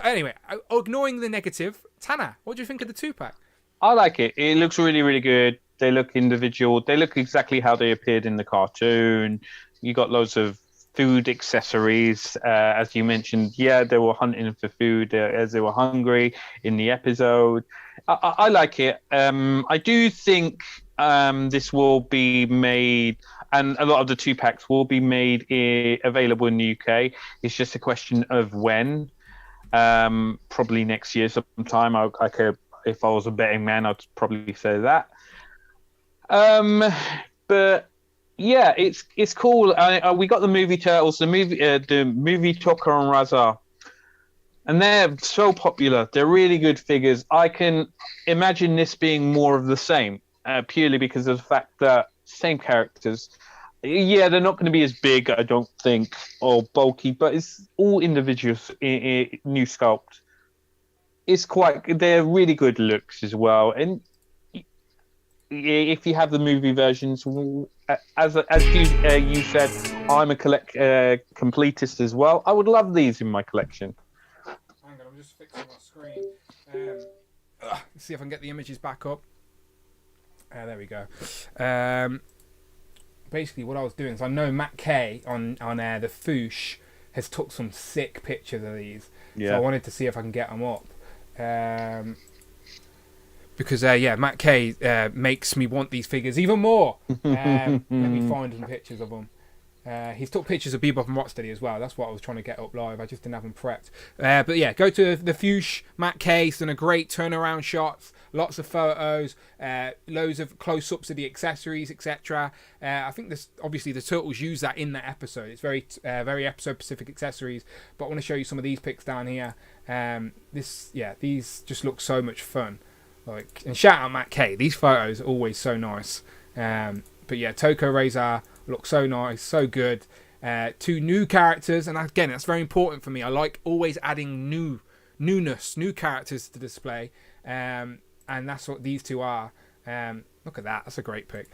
Anyway, ignoring the negative, Tanner, what do you think of the 2-pack? I like it. It looks really, really good. They look individual. They look exactly how they appeared in the cartoon. You got loads of food accessories, as you mentioned. Yeah, they were hunting for food as they were hungry in the episode. I like it. I do think this will be made, and a lot of the 2-packs will be made available in the UK. It's just a question of when. Probably next year sometime. I could, if I was a betting man, I'd probably say that. But yeah, it's cool. We got the movie Turtles, the movie Toka and Razor, and they're so popular. They're really good figures. I can imagine this being more of the same, purely because of the fact that same characters. Yeah, they're not going to be as big, I don't think, or bulky, but it's all individuals, new sculpt. They're really good looks as well. And if you have the movie versions, as you said, I'm a completist as well. I would love these in my collection. Hang on, I'm just fixing my screen. Let's see if I can get the images back up. There we go. Basically, what I was doing is I know Matt K on the Foosh has took some sick pictures of these. Yeah. So I wanted to see if I can get them up. Because Matt K makes me want these figures even more. Let me find some pictures of them. He's took pictures of Bebop and Rocksteady as well. That's what I was trying to get up live. I just didn't have them prepped. But yeah, go to the Foosh. Matt K. He's done a great turnaround shots. Lots of photos. Loads of close-ups of the accessories, etc. I think this, obviously the Turtles use that in that episode. It's very episode-specific accessories. But I want to show you some of these pics down here. These just look so much fun. And shout out Matt K. These photos are always so nice. But yeah, Toka Razor looks so nice, so good. 2 new characters, and again, that's very important for me. I like always adding newness, new characters to display, and that's what these 2 are. Look at that, that's a great pic.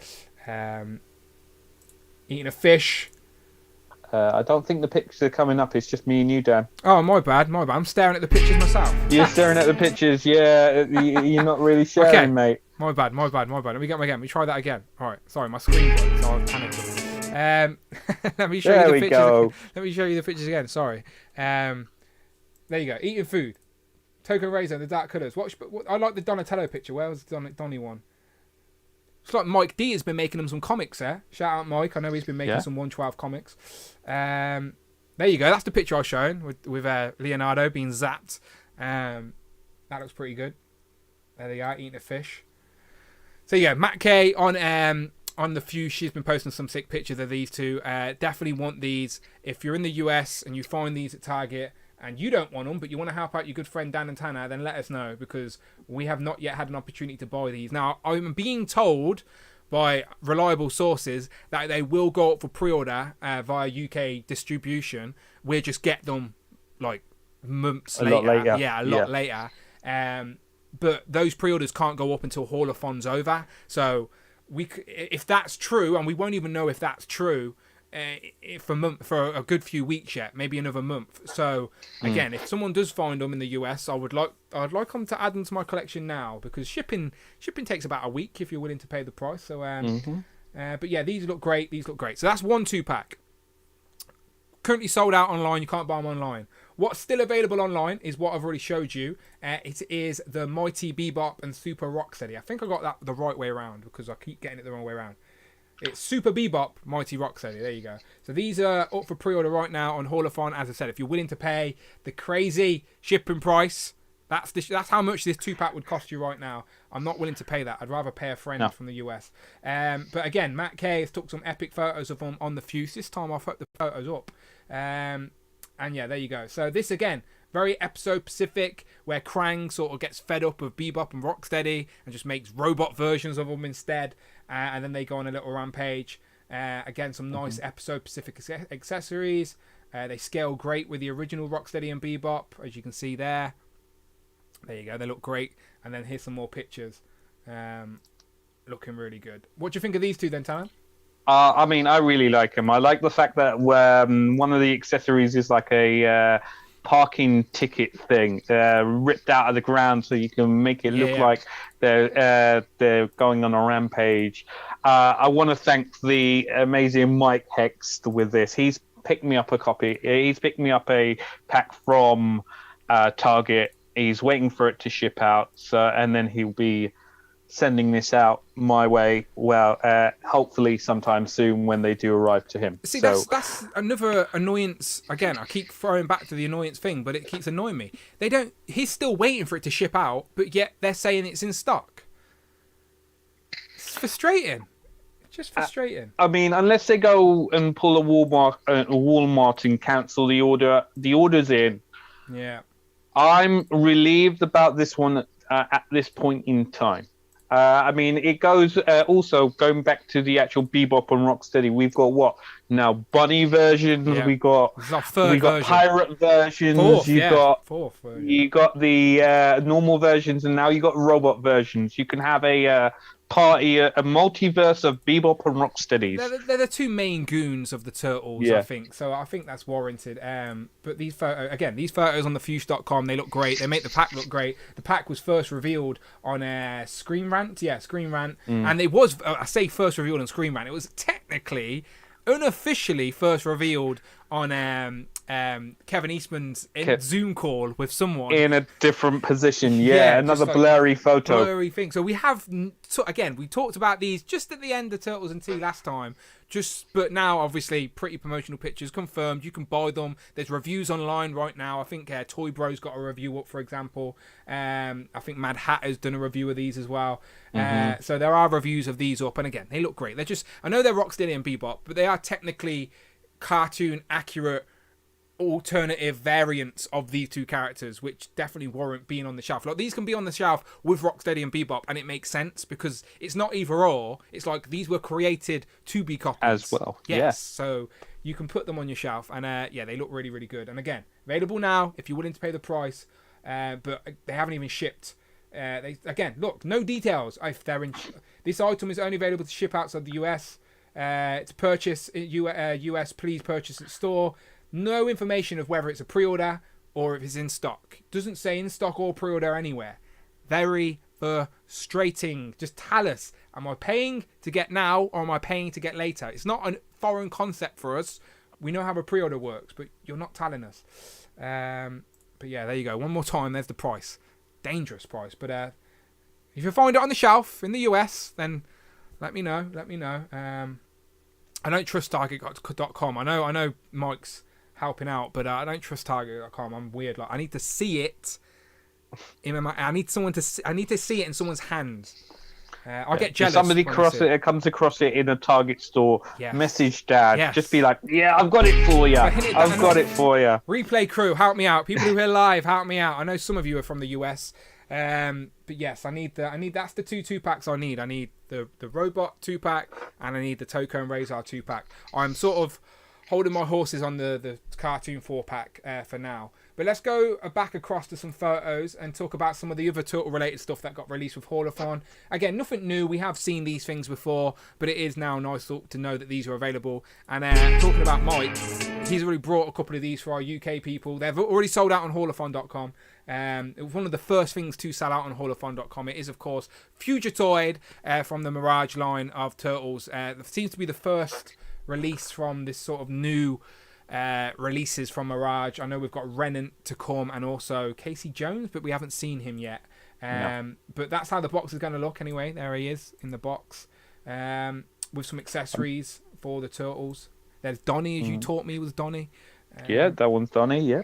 Eating a fish. I don't think the pictures are coming up. It's just me and you, Dan. Oh, my bad. I'm staring at the pictures myself. You're staring at the pictures, yeah. You're not really sharing, okay. Mate. My bad. Let me get again. Let me try that again. All right. Sorry, my screen broke, so I was panicking. Let me show you the pictures. Go. Let me show you the pictures again. Sorry. There you go. Eating food. Toka Razor in the dark colours. I like the Donatello picture. Where was the Donnie one? It's like Mike D has been making them some comics there. Shout out Mike. I know he's been making some 112 comics. There you go. That's the picture I was showing with Leonardo being zapped. That looks pretty good. There they are, eating a fish. So yeah, Matt K on the Fuse. She's been posting some sick pictures of these 2. Definitely want these. If you're in the US and you find these at Target and you don't want them, but you want to help out your good friend Dan and Tanner, then let us know, because we have not yet had an opportunity to buy these. Now, I'm being told by reliable sources that they will go up for pre-order via UK distribution. We'll just get them like months later. Lot later. Yeah, a lot later. but those pre-orders can't go up until Haulathon's over. So if that's true, and we won't even know if that's true for a good few weeks yet, maybe another month. So again, if someone does find them in the US, I'd like them to add them to my collection now, because shipping takes about a week if you're willing to pay the price. So but yeah, these look great. So that's 1 2-pack. Currently sold out online. You can't buy them online. What's still available online is what I've already showed you. It is the Mighty Bebop and Super Rocksteady. I think I got that the right way around, because I keep getting it the wrong way around. It's Super Bebop, Mighty Rocksteady. There you go. So these are up for pre-order right now on Haulathon. As I said, if you're willing to pay the crazy shipping price, that's how much this 2-pack would cost you right now. I'm not willing to pay that. I'd rather pay a friend from the US. But again, Matt K has took some epic photos of them on the Fuse. This time I've put the photos up. And yeah, there you go. So this, again, very episode specific, where Krang sort of gets fed up of Bebop and Rocksteady and just makes robot versions of them instead. And then they go on a little rampage. Again, some nice episode specific accessories. They scale great with the original Rocksteady and Bebop, as you can see there. There you go. They look great. And then here's some more pictures. Looking really good. What do you think of these two then, Talon? I mean, I really like them. I like the fact that one of the accessories is like a parking ticket thing, ripped out of the ground, so you can make it look like they're going on a rampage. I want to thank the amazing Mike Hext with this. He's picked me up a copy. He's picked me up a pack from Target. He's waiting for it to ship out, and then he'll be sending this out my way. Well, hopefully sometime soon when they do arrive to him. See, that's another annoyance. Again, I keep throwing back to the annoyance thing, but it keeps annoying me. He's still waiting for it to ship out, but yet they're saying it's in stock. It's frustrating. It's just frustrating. I mean, unless they go and pull a Walmart and cancel the order, the order's in. Yeah. I'm relieved about this one at this point in time. I mean, it goes also going back to the actual Bebop and Rocksteady. We've got what now? Bunny versions. Yeah. We got pirate versions. Fourth version. You got the normal versions, and now you got robot versions. You can have a multiverse of Bebop and Rocksteadies. They're the two main goons of the Turtles, I think. So I think that's warranted. But these photos on the Fuse.com, they look great. They make the pack look great. The pack was first revealed on Screen Rant. Yeah, Screen Rant. And it was, I say first revealed on Screen Rant. It was technically, unofficially first revealed on Kevin Eastman's Zoom call with someone in a different position. Another blurry photo. Blurry thing. So we have, again, we talked about these just at the end of Turtles and Tea last time. But now, obviously, pretty promotional pictures confirmed. You can buy them. There's reviews online right now. I think Toy Bro's got a review up, for example. I think Mad Hatter's done a review of these as well. So there are reviews of these up. And again, they look great. I know they're Rocksteady and Bebop, but they are technically cartoon accurate alternative variants of these two characters, which definitely warrant being on the shelf. Like, these can be on the shelf with Rocksteady and Bebop, and it makes sense because it's not either or. It's like these were created to be copies as well. Yes, so you can put them on your shelf, and they look really, really good. And again, available now if you're willing to pay the price, but they haven't even shipped. Look, no details. If they're in, this item is only available to ship outside the US. To purchase US, please purchase at store. No information of whether it's a pre-order or if it's in stock. Doesn't say in stock or pre-order anywhere. Very frustrating. Just tell us, am I paying to get now or am I paying to get later? It's not a foreign concept for us. We know how a pre-order works, but you're not telling us. But yeah, there you go. One more time, there's the price. Dangerous price. But if you find it on the shelf in the US, then let me know. I don't trust Target.com. I know Mike's helping out, but I don't trust Target.com. I'm weird. Like, I need to see it. I need to see it in someone's hands. I get jealous. If somebody comes across it in a Target store, message Dad. Yes. Just be like, "Yeah, I've got it for you. I've got it for you." Replay crew, help me out. People who are live, help me out. I know some of you are from the US. But yes, I need that's the two packs I need. I need the robot 2-pack and I need the Toko and Razor 2-pack. I'm sort of holding my horses on the cartoon 4-pack for now. But let's go back across to some photos and talk about some of the other Turtle-related stuff that got released with Haulathon. Again, nothing new. We have seen these things before, but it is now nice to know that these are available. And talking about Mike, he's already brought a couple of these for our UK people. They've already sold out on Haulathon.com. It was one of the first things to sell out on Haulathon.com. It is, of course, Fugitoid from the Mirage line of Turtles. It seems to be the first release from this sort of new releases from Mirage. I know we've got Renant to come and also Casey Jones, but we haven't seen him yet. No. But that's how the box is going to look anyway. There he is in the box with some accessories for the Turtles. There's Donnie, as you taught me was Donnie. Yeah, that one's Donnie, yeah.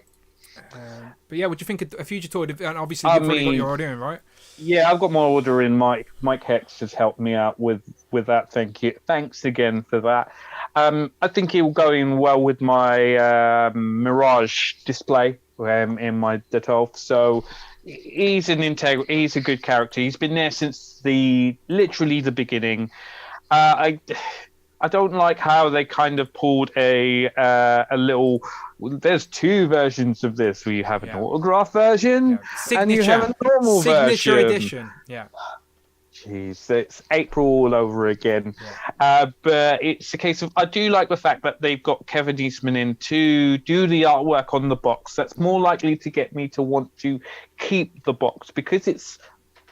But yeah, what do you think of a Fugitoid? And obviously, you've already got your order in, right? Yeah, I've got my order in. Mike Hex has helped me out with that. Thank you. Thanks again for that. I think he'll go in well with my Mirage display in my Detolf. So he's he's a good character. He's been there since literally the beginning. I don't like how they kind of pulled a little. There's two versions of this. We have an autograph version, and you have a normal signature version. edition. Yeah. Jeez, it's April all over again. Yeah. But it's a case of I do like the fact that they've got Kevin Eastman in to do the artwork on the box. That's more likely to get me to want to keep the box because it's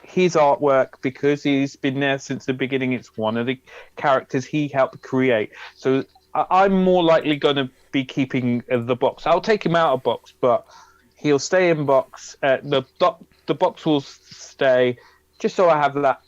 his artwork, because he's been there since the beginning. It's one of the characters he helped create. So I'm more likely going to be keeping the box. I'll take him out of box, but he'll stay in box. The box will stay, just so I have that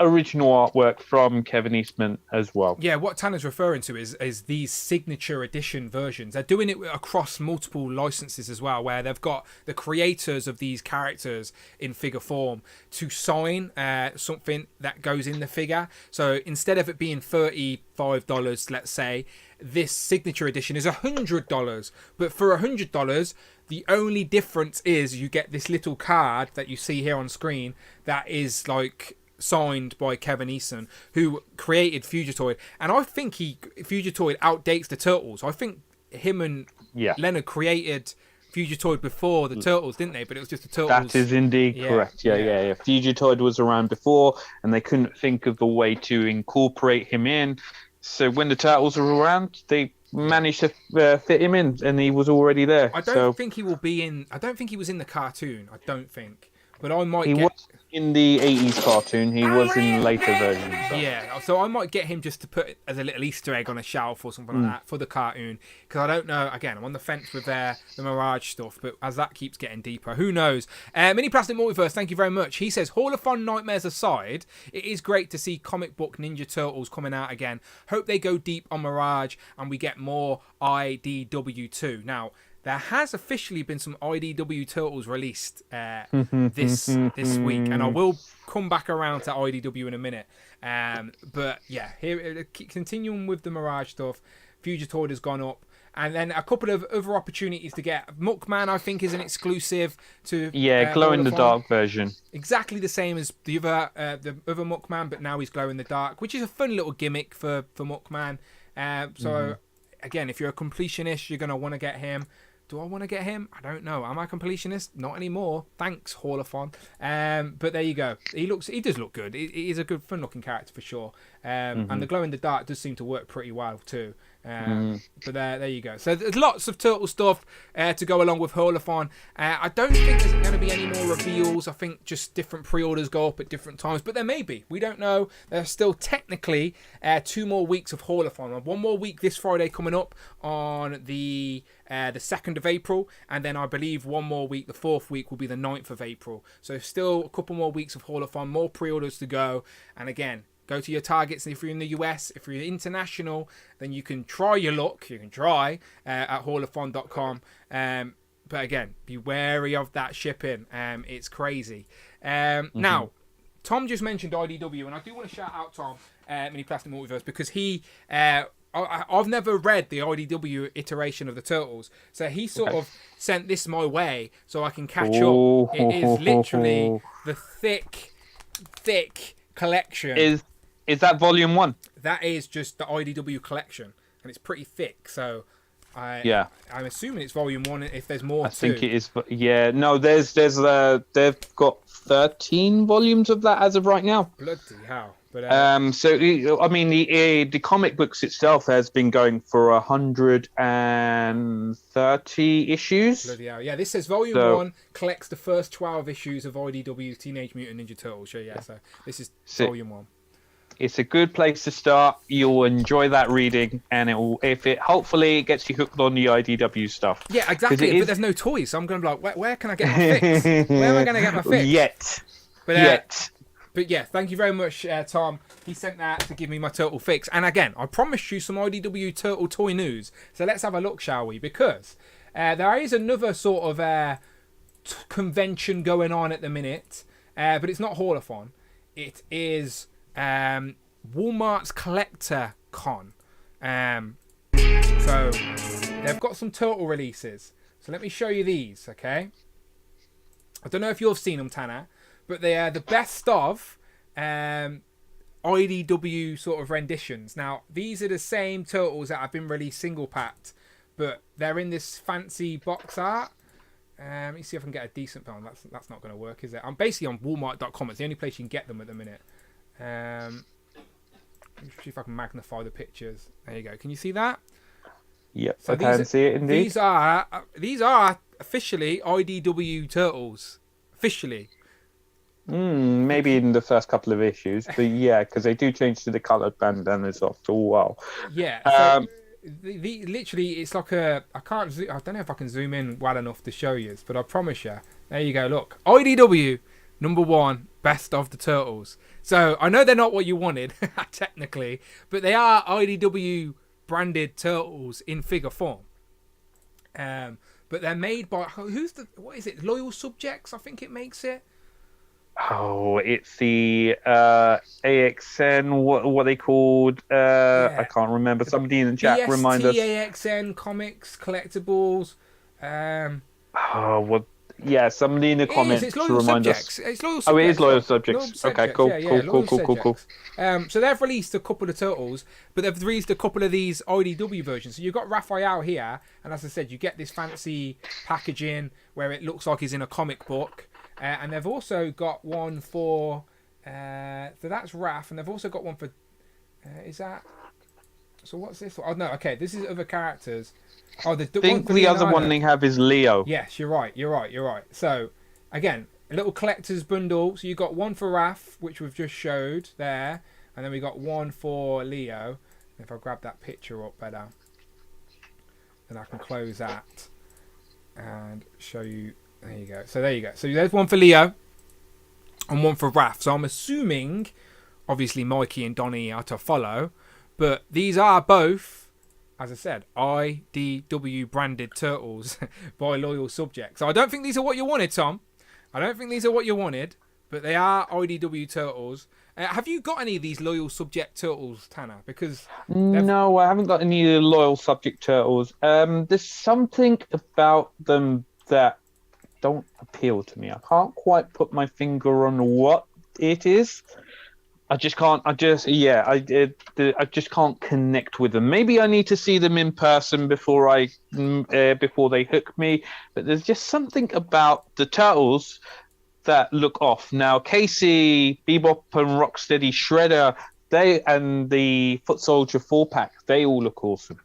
original artwork from Kevin Eastman as well. Yeah, what Tanner's referring to is these signature edition versions. They're doing it across multiple licenses as well, where they've got the creators of these characters in figure form to sign something that goes in the figure. So instead of it being $35, let's say, this signature edition is $100. But for $100, the only difference is you get this little card that you see here on screen that is like signed by Kevin Easton, who created Fugitoid. And I think Fugitoid outdates the Turtles. I think him and Leonard created Fugitoid before the Turtles, didn't they? But it was just the Turtles. That is indeed correct. Yeah. Fugitoid was around before, and they couldn't think of the way to incorporate him in. So when the Turtles were around, they managed to fit him in, and he was already there. I don't think he will be in. I don't think he was in the cartoon. I don't think. But I might. He was in the 80s cartoon. He was in later versions. So. Yeah, so I might get him just to put it as a little Easter egg on a shelf or something like that for the cartoon. Because I don't know. Again, I'm on the fence with the Mirage stuff, but as that keeps getting deeper, who knows? Mini Plastic Multiverse, thank you very much. He says, Haulathon nightmares aside, it is great to see comic book Ninja Turtles coming out again. Hope they go deep on Mirage and we get more IDW2. Now, there has officially been some IDW Turtles released this week, and I will come back around to IDW in a minute. But yeah, here continuing with the Mirage stuff, Fugitoid has gone up, and then a couple of other opportunities to get. Muckman, I think, is an exclusive to glow in the dark version. Exactly the same as the other Muckman, but now he's glow in the dark, which is a fun little gimmick for Muckman. Again, if you're a completionist, you're gonna want to get him. Do I want to get him? I don't know. Am I a completionist? Not anymore. Thanks, Haulathon. But there you go. He does look good. He's a good, fun-looking character for sure. And the glow in the dark does seem to work pretty well too. But there you go. So there's lots of Turtle stuff to go along with Haulathon. I don't think there's going to be any more reveals. I think just different pre-orders go up at different times. But there may be. We don't know. There's still technically 2 more weeks of Haulathon. 1 more week this Friday coming up on the 2nd of April, and then I believe 1 more week, the 4th week, will be the 9th of April. So still a couple more weeks of Haulathon, more pre-orders to go. And again, go to your targets. If you're in the US, if you're international, then you can try your luck. You can try at haulathon.com. But again, be wary of that shipping. It's crazy. Now, Tom just mentioned IDW, and I do want to shout out Tom, Mini Plastic Multiverse, because he... I've never read the IDW iteration of the Turtles, so he sort of sent this my way so I can catch up. It is literally the thick collection. Is that volume 1? That is just the IDW collection, and it's pretty thick. So Yeah. I'm assuming it's volume 1. If there's more, I think it is. Yeah. No, they've got 13 volumes of that as of right now. Bloody hell! But so I mean, the comic books itself has been going for 130 issues. Bloody hell! Yeah, this says volume 1 collects the first 12 issues of IDW's Teenage Mutant Ninja Turtles. So this is volume 1. It's a good place to start. You'll enjoy that reading, and hopefully it gets you hooked on the IDW stuff. Yeah, exactly. But there's no toys, so I'm going to be like, where can I get my fix? Where am I going to get my fix? But yeah, thank you very much, Tom. He sent that to give me my turtle fix. And again, I promised you some IDW turtle toy news. So let's have a look, shall we? Because there is another sort of convention going on at the minute, but it's not Haulathon. It is Walmart's Collector Con. So they've got some turtle releases. So let me show you these, okay? I don't know if you've seen them, Tanner, but they are the best of IDW sort of renditions. Now, these are the same turtles that have been released single packed, but they're in this fancy box art. Let me see if I can get a decent film. That's not going to work, is it? I'm basically on Walmart.com. It's the only place you can get them at the minute. Let me see if I can magnify the pictures. There you go. Can you see that? Yep, so I can see it indeed. These are officially IDW turtles. Officially. Maybe in the first couple of issues, but yeah, because they do change to the coloured bandanas after a while. Yeah. So literally, it's like I don't know if I can zoom in well enough to show you, but I promise you. There you go. Look, IDW #1 best of the turtles. So I know they're not what you wanted technically, but they are IDW branded turtles in figure form. But they're made by what is it? Loyal Subjects, I think it makes it. Oh, it's the AXN. What they called? I can't remember. Somebody in the chat remind us. AXN Comics Collectibles. Somebody in the comments to remind us. It's Loyal Subjects. Oh, it is Loyal Subjects. Okay, cool. So they've released a couple of turtles, but they've released a couple of these IDW versions. So you've got Raphael here, and as I said, you get this fancy packaging where it looks like he's in a comic book. And they've also got one for... so that's Raph, and they've also got one for... is that... So what's this one? Oh, no, okay, this is other characters. Oh, I think the other one they have is Leo. Yes, you're right. So, again, a little collector's bundle. So you've got one for Raph, which we've just showed there. And then we got one for Leo. And if I grab that picture up better, then I can close that and show you... There you go. So there's one for Leo and one for Raph. So I'm assuming, obviously, Mikey and Donnie are to follow. But these are both, as I said, IDW branded turtles by Loyal Subjects. So I don't think these are what you wanted, Tom. I don't think these are what you wanted. But they are IDW turtles. Have you got any of these Loyal Subject turtles, Tanner? Because no, I haven't got any of the Loyal Subject turtles. There's something about them that don't appeal to me. I can't quite put my finger on what it is. I just can't. I just can't connect with them. Maybe I need to see them in person before they hook me. But there's just something about the turtles that look off. Now, Casey, Bebop, and Rocksteady, Shredder, and the Foot Soldier 4-pack, they all look awesome.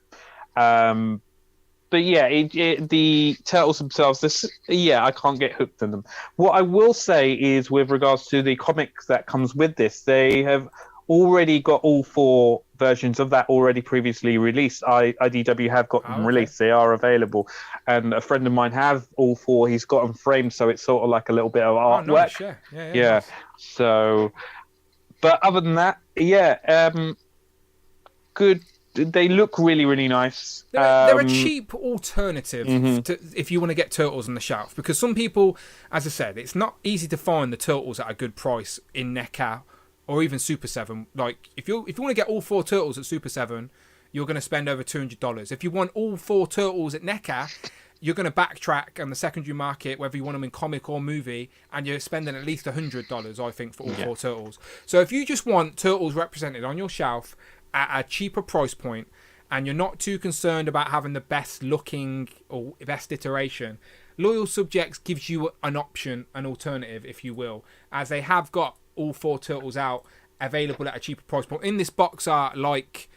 But yeah, the turtles themselves, I can't get hooked on them. What I will say is, with regards to the comics that comes with this, they have already got all 4 versions of that already previously released. IDW have got them released. They are available. And a friend of mine have all 4. He's got them framed, so it's sort of like a little bit of artwork. Nice. Yeah. Nice. So, but other than that, good. They look really, really nice. They're a cheap alternative to, if you want to get turtles on the shelf. Because some people, as I said, it's not easy to find the turtles at a good price in NECA or even Super 7. Like, if you want to get all 4 turtles at Super 7, you're going to spend over $200. If you want all 4 turtles at NECA, you're going to backtrack on the secondary market, whether you want them in comic or movie, and you're spending at least $100, I think, for all 4 turtles. So if you just want turtles represented on your shelf at a cheaper price point, and you're not too concerned about having the best looking or best iteration, Loyal Subjects gives you an option, an alternative, if you will, as they have got all 4 turtles out available at a cheaper price point. In this box art, like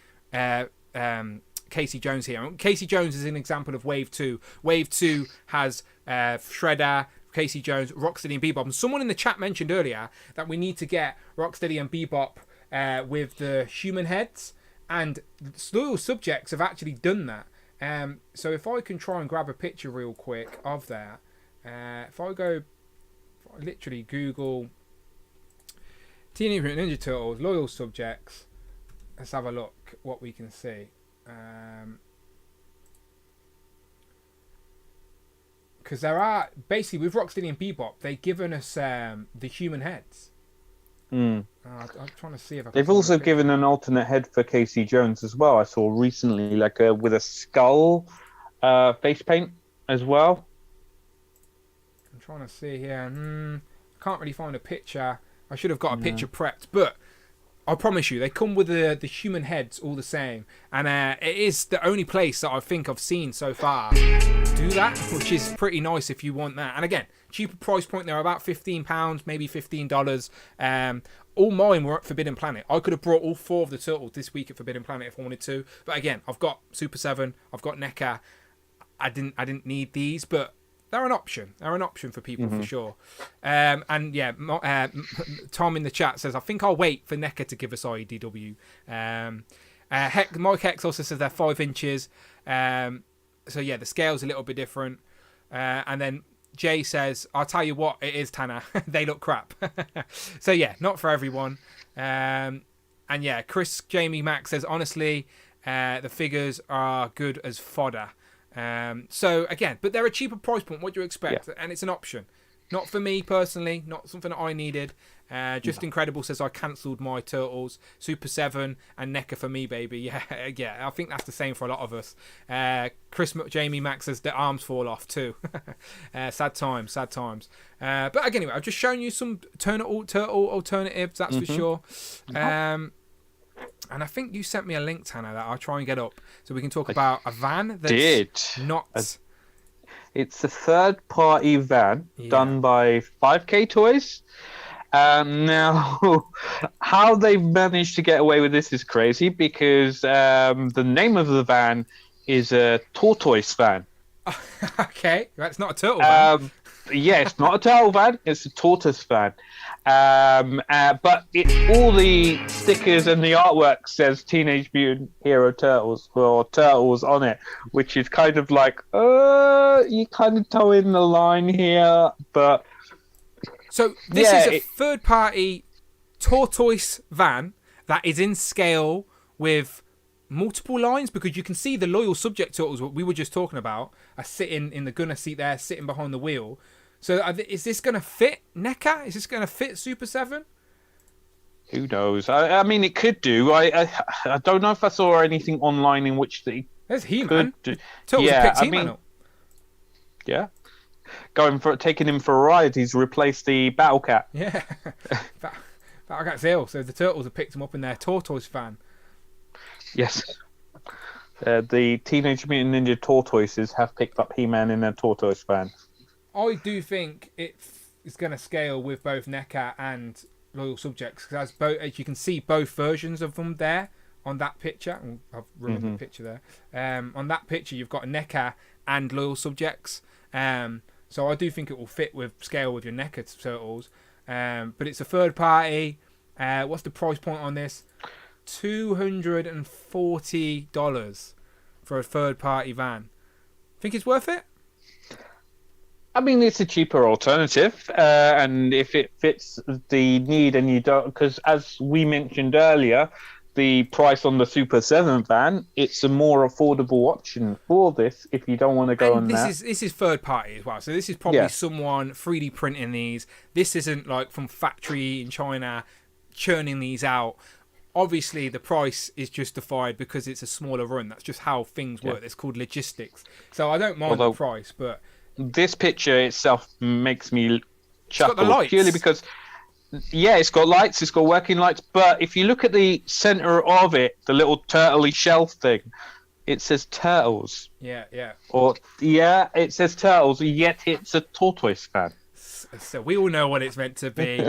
Casey Jones here. Casey Jones is an example of Wave 2. Wave 2 has Shredder, Casey Jones, Rocksteady and Bebop. And someone in the chat mentioned earlier that we need to get Rocksteady and Bebop with the human heads. And Loyal Subjects have actually done that. So if I can try and grab a picture real quick of that. If I literally Google Teenage Mutant Ninja Turtles, Loyal Subjects. Let's have a look what we can see. Because there are, basically with Rocksteady and Bebop, they've given us the human heads. I'm trying to see if I can. They've also given an alternate head for Casey Jones as well. I saw recently, like with a skull face paint as well. I'm trying to see here. I can't really find a picture. I should have got a picture prepped, but I promise you, they come with the human heads all the same. And it is the only place that I think I've seen so far do that, which is pretty nice if you want that. And again, cheaper price point, they're about £15, maybe $15. All mine were at Forbidden Planet. I could have brought all 4 of the turtles this week at Forbidden Planet if I wanted to. But again, I've got Super 7, I've got NECA. I didn't need these, but they're an option. They're an option for people for sure. And yeah, Tom in the chat says, I think I'll wait for NECA to give us IDW. Mike Hex also says they're 5 inches. So yeah, the scale's a little bit different. And then Jay says, I'll tell you what, it is, Tanner. They look crap. So yeah, not for everyone. And yeah, Chris Jamie Max says, honestly, the figures are good as fodder. So again, but they're a cheaper price point. What do you expect? Yeah. And it's an option. Not for me personally, not something that I needed. Just Incredible says I cancelled my Turtles, Super 7 and NECA for me, baby. Yeah, I think that's the same for a lot of us. Jamie Max says the arms fall off too. Sad times. But again, anyway, I've just shown you some turtle alternatives, that's for sure. And I think you sent me a link, Tanner, that I'll try and get up so we can talk about a van that's not... It's a third-party van done by 5K Toys. Now, how they've managed to get away with this is crazy because the name of the van is a tortoise van. Okay, that's not a turtle van. Yeah, it's not a turtle van. It's a tortoise van. But all the stickers and the artwork says Teenage Mutant Hero Turtles or Turtles on it, which is kind of like, you kind of toe in the line here. But so this is a third-party tortoise van that is in scale with multiple lines, because you can see the Loyal Subject Turtles, what we were just talking about, are sitting in the gunner seat there, sitting behind the wheel. So is this going to fit NECA? Is this going to fit Super 7? Who knows? I mean, it could do. I don't know if I saw anything online in which they There's He-Man. could do. Turtles He-Man up. Yeah. Taking him for a ride, he's replaced the Battle Cat. Yeah. Battle Cat's ill, so the Turtles have picked him up in their tortoise van. Yes. The Teenage Mutant Ninja Tortoises have picked up He-Man in their tortoise van. I do think it is going to scale with both NECA and Loyal Subjects, because as you can see both versions of them there on that picture. I've ruined the picture there. On that picture, you've got NECA and Loyal Subjects. So I do think it will fit with scale with your NECA Turtles. But it's a third party. What's the price point on this? $240 for a third party van. Think it's worth it? I mean, it's a cheaper alternative, and if it fits the need, and you don't, because as we mentioned earlier, the price on the Super 7 van, it's a more affordable option for this if you don't want to go on that. This is third party as well, so this is probably someone 3D printing these. This isn't like from factory in China churning these out. Obviously, the price is justified because it's a smaller run. That's just how things work. It's called logistics. So I don't mind the price, but this picture itself makes me chuckle purely because, it's got lights, it's got working lights, but if you look at the center of it, the little turtley shelf thing, It says turtles. Yeah. Or yeah, it says turtles. Yet it's a tortoise fan. So we all know what it's meant to be.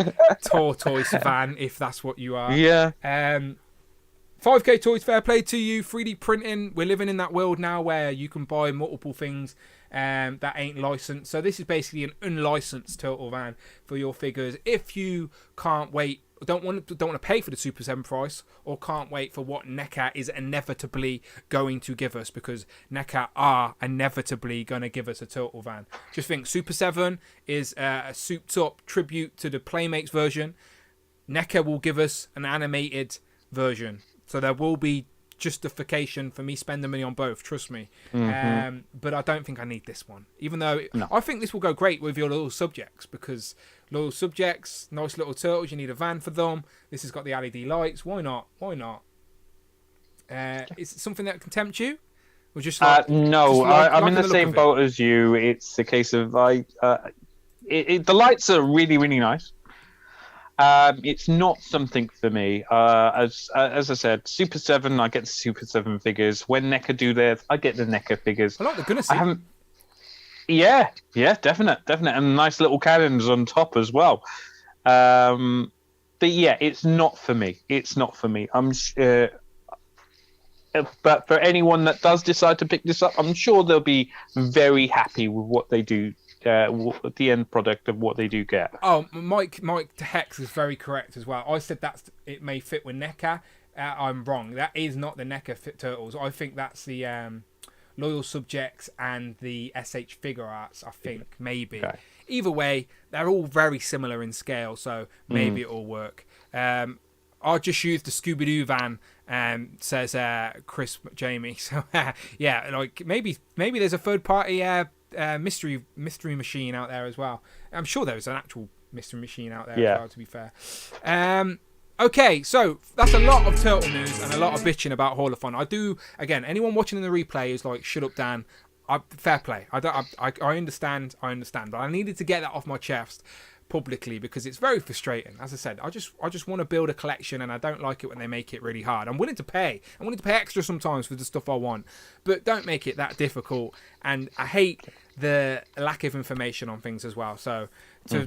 Tortoise van, if that's what you are. Yeah. 5K Toys, fair play to you. 3D printing. We're living in that world now where you can buy multiple things that ain't licensed. So this is basically an unlicensed turtle van for your figures. If you can't wait, don't want to pay for the Super 7 price, or can't wait for what NECA is inevitably going to give us, because NECA are inevitably going to give us a turtle van. Just think, Super 7 is a souped up tribute to the Playmates version. NECA will give us an animated version. So there will be justification for me spending money on both, trust me. But I don't think I need this one. Even though I think this will go great with your little subjects, because loyal subjects, nice little turtles, you need a van for them. This has got the LED lights. Why not? Is it something that can tempt you? Or just no, I'm in the same boat as you. It's a case of the lights are really, really nice. It's not something for me. As I said, Super 7, I get the Super 7 figures. When NECA do theirs, I get the NECA figures. I like the Gunner. Yeah, definite. And nice little cannons on top as well. But yeah, it's not for me. But for anyone that does decide to pick this up, I'm sure they'll be very happy with what they do. The end product of what they do get. Oh, Mike Hex is very correct as well. I said it may fit with NECA. I'm wrong. That is not the NECA fit turtles. I think that's the loyal subjects and the SH figure arts. I think maybe. Okay. Either way, they're all very similar in scale, so maybe it'll work. I'll just use the Scooby-Doo van, says Chris Jamie. So yeah, like maybe there's a third party mystery machine out there as well. I'm sure there's an actual mystery machine out there as well, to be fair. Okay, so that's a lot of turtle news and a lot of bitching about Haulathon. Anyone watching in the replay is like, shut up, Dan. Fair play. I understand, but I needed to get that off my chest publicly, because it's very frustrating. As I said, I just want to build a collection, and I don't like it when they make it really hard. I'm willing to pay extra sometimes for the stuff I want, but don't make it that difficult. And I hate the lack of information on things as well. So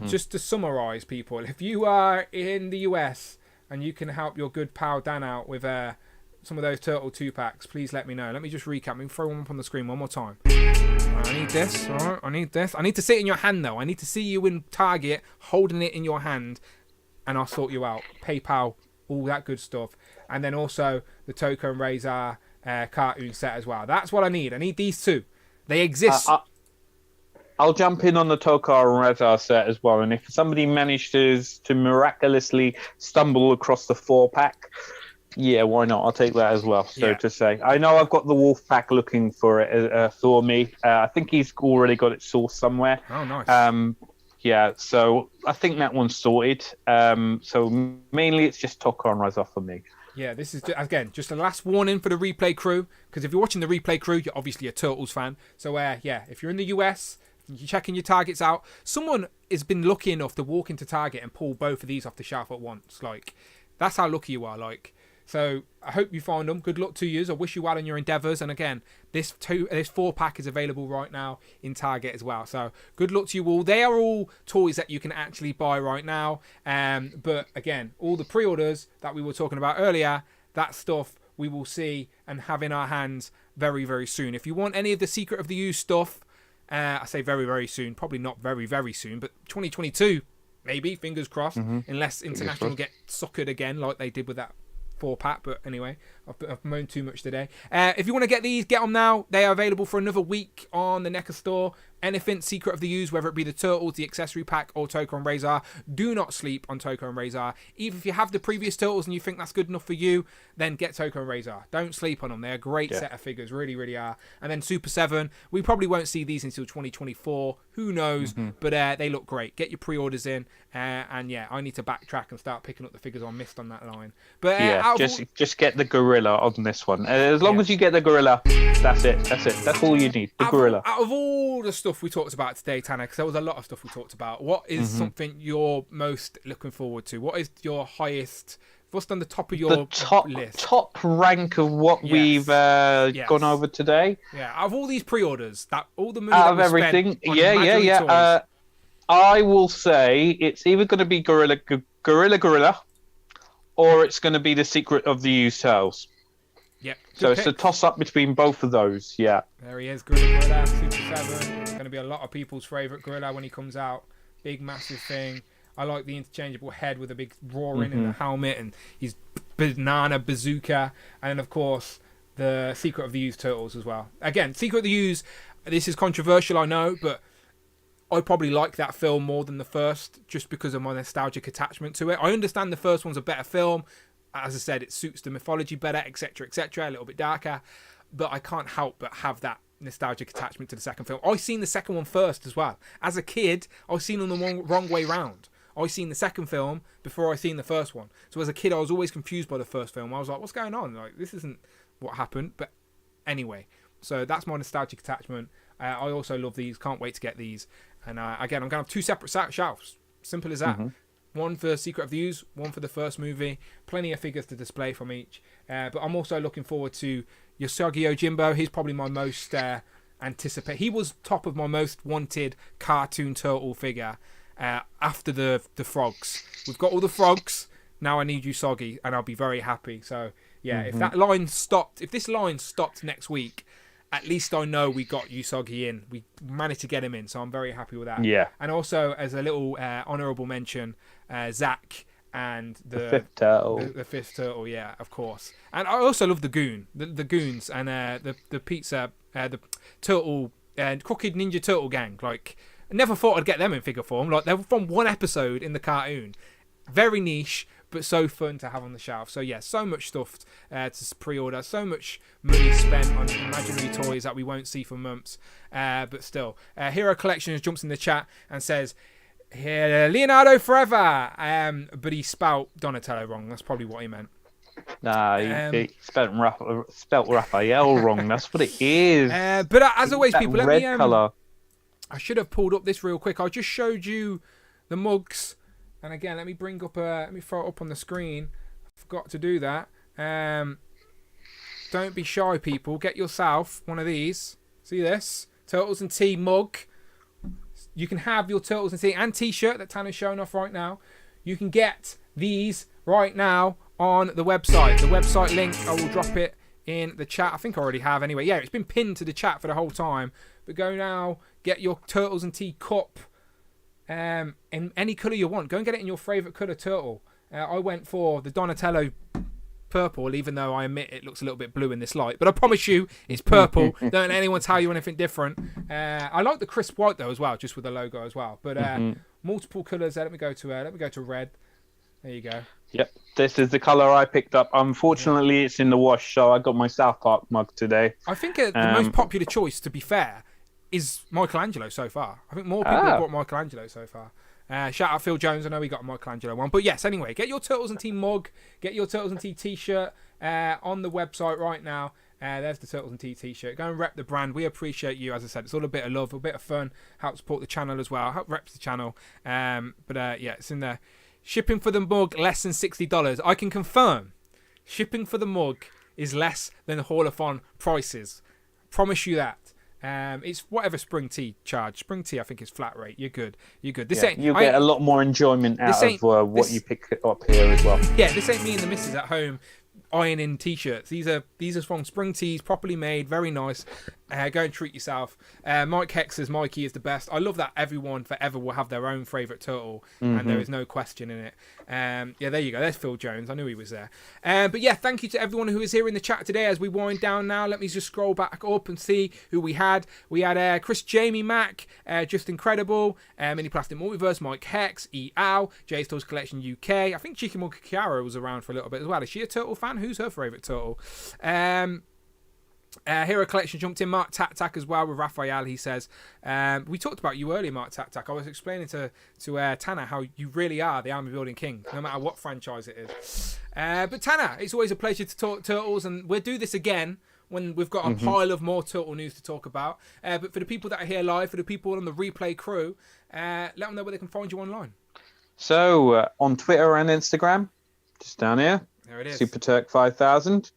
just to summarize, people, if you are in the US and you can help your good pal Dan out with some of those Turtle 2-packs, please let me know. Let me just recap. Let me throw one up on the screen one more time. I need this. All right, I need this. I need to see it in your hand, though. I need to see you in Target holding it in your hand, and I'll sort you out. PayPal, all that good stuff. And then also the Toko and Razor cartoon set as well. That's what I need. I need these two. They exist. I'll jump in on the Toko and Razor set as well. And if somebody manages to miraculously stumble across the 4-pack, yeah, why not? I'll take that as well. So to say, I know I've got the wolf pack looking for it for me. I think he's already got it sourced somewhere. Oh, nice. Yeah, so I think that one's sorted. So mainly it's just Toko and Razor for me. Yeah, this is, again, just a last warning for the replay crew, because if you're watching the replay crew, you're obviously a Turtles fan. So if you're in the US, you're checking your Targets out. Someone has been lucky enough to walk into Target and pull both of these off the shelf at once. Like, that's how lucky you are. Like, so I hope you find them. Good luck to you. I wish you well in your endeavours. And again, this 4-pack is available right now in Target as well. So good luck to you all. They are all toys that you can actually buy right now. But again, all the pre-orders that we were talking about earlier, that stuff we will see and have in our hands very, very soon. If you want any of the Secret of the Use stuff, I say very, very soon. Probably not very, very soon, but 2022, maybe. Fingers crossed. Unless International get suckered again like they did with that 4-pack, but anyway, I've moaned too much today. If you want to get these, get them now. They are available for another week on the NECA store. Anything Secret of the Use, whether it be the Turtles, the Accessory Pack, or Toko and Razor, do not sleep on Toko and Razor. Even if you have the previous Turtles and you think that's good enough for you, then get Toko and Razor. Don't sleep on them. They're a great set of figures, really, really are. And then Super 7, we probably won't see these until 2024. Who knows? But they look great. Get your pre-orders in. And yeah, I need to backtrack and start picking up the figures I missed on that line. But just get the Gorilla on this one. As long as you get the Gorilla, that's it. That's all you need. The Gorilla. Out of all the stuff we talked about today, Tanner, because there was a lot of stuff we talked about, what is something you're most looking forward to? What is your highest What's on the top of your list? Top rank of what we've gone over today. Yeah, out of all these pre-orders, all the money out of everything, yeah. I will say it's either going to be Guerrilla Gorilla, or it's going to be the Secret of the Used Turtles. Yep. So it's a toss-up between both of those. Yeah. There he is, Guerrilla Gorilla, Super 7. It's going to be a lot of people's favourite Gorilla when he comes out. Big, massive thing. I like the interchangeable head with a big roaring and a helmet, and his banana bazooka, and of course the Secret of the Used Turtles as well. Again, Secret of the Used. This is controversial, I know, but I probably like that film more than the first, just because of my nostalgic attachment to it. I understand the first one's a better film. As I said, it suits the mythology better, etc., etc., a little bit darker, but I can't help but have that nostalgic attachment to the second film. I seen the second one first as well. As a kid, I seen them the wrong way round. I seen the second film before I seen the first one. So as a kid, I was always confused by the first film. I was like, what's going on? Like, this isn't what happened. But anyway, so that's my nostalgic attachment. I also love these. Can't wait to get these. And again, I'm going to have two separate shelves. Simple as that. One for Secret of the Used, one for the first movie. Plenty of figures to display from each. But I'm also looking forward to Usagi Yojimbo. He's probably my most anticipated. He was top of my most wanted cartoon turtle figure. After the frogs. We've got all the frogs. Now I need Usagi, and I'll be very happy. So yeah, if this line stopped next week, at least I know we got Usagi in. We managed to get him in, so I'm very happy with that. Yeah. And also, as a little honourable mention, Zach and the fifth turtle. The fifth turtle, yeah, of course. And I also love the goons, and the pizza, the turtle, Crooked Ninja Turtle gang. Like, I never thought I'd get them in figure form. Like, they were from one episode in the cartoon. Very niche, but so fun to have on the shelf. So yeah, so much stuff to pre-order. So much money spent on imaginary toys that we won't see for months. But still, Hero Collections jumps in the chat and says, Leonardo forever. But he spelt Donatello wrong. That's probably what he meant. Nah, he spelt Raphael wrong. That's what it is. But as always, people, let me colour. I should have pulled up this real quick. I just showed you the mugs, and again, let me throw it up on the screen. I forgot to do that. Don't be shy, people. Get yourself one of these. See this? Turtles and Tea mug. You can have your Turtles and Tea and T-shirt that Tanner's showing off right now. You can get these right now on the website. The website link, I will drop it in the chat. I think I already have anyway. Yeah, it's been pinned to the chat for the whole time. But go now, get your Turtles and Tea cup in any colour you want. Go and get it in your favourite colour turtle. I went for the Donatello purple, even though I admit it looks a little bit blue in this light. But I promise you, it's purple. Don't let anyone tell you anything different. I like the crisp white though as well, just with the logo as well. But multiple colours. Let me go to red. There you go. Yep, this is the colour I picked up. Unfortunately, it's in the wash, so I got my South Park mug today. I think the most popular choice, to be fair, is Michelangelo so far. I think more people have bought Michelangelo so far. Shout out Phil Jones. I know we got a Michelangelo one. But yes, anyway, get your Turtles and Tea mug. Get your Turtles and Tea t-shirt on the website right now. There's the Turtles and Tea t-shirt. Go and rep the brand. We appreciate you. As I said, it's all a bit of love, a bit of fun. Help support the channel as well. Help reps the channel. Yeah, it's in there. Shipping for the mug, less than $60. I can confirm. Shipping for the mug is less than the Haulathon prices. Promise you that. It's whatever Spring Tea charge. Spring Tea, I think, is flat rate. You're good. This ain't. You'll get a lot more enjoyment out of what you pick up here as well. Yeah, this ain't me and the missus at home ironing t-shirts. These are from Spring Teas, properly made, very nice. Go and treat yourself. Mike Hex says Mikey is the best. I love that everyone forever will have their own favourite turtle, and there is no question in it. Yeah, there you go. There's Phil Jones. I knew he was there. But yeah, thank you to everyone who is here in the chat today. As we wind down now, let me just scroll back up and see who we had. We had Chris Jamie Mack, just incredible. Mini Plastic Multiverse, Mike Hex, E. Al, Jay's Toys Collection UK. I think Chikimura Kiara was around for a little bit as well. Is she a turtle fan? Who's her favourite turtle? Hero Collection jumped in. Mark Tack as well with Raphael. He says, we talked about you earlier, Mark Tack. I was explaining to Tanner how you really are the army building king, no matter what franchise it is. But Tanner, it's always a pleasure to talk turtles, and we'll do this again when we've got a pile of more turtle news to talk about. But for the people that are here live, for the people on the replay crew, let them know where they can find you online. So on Twitter and Instagram, Just down here. There it is. Super Turk 5000.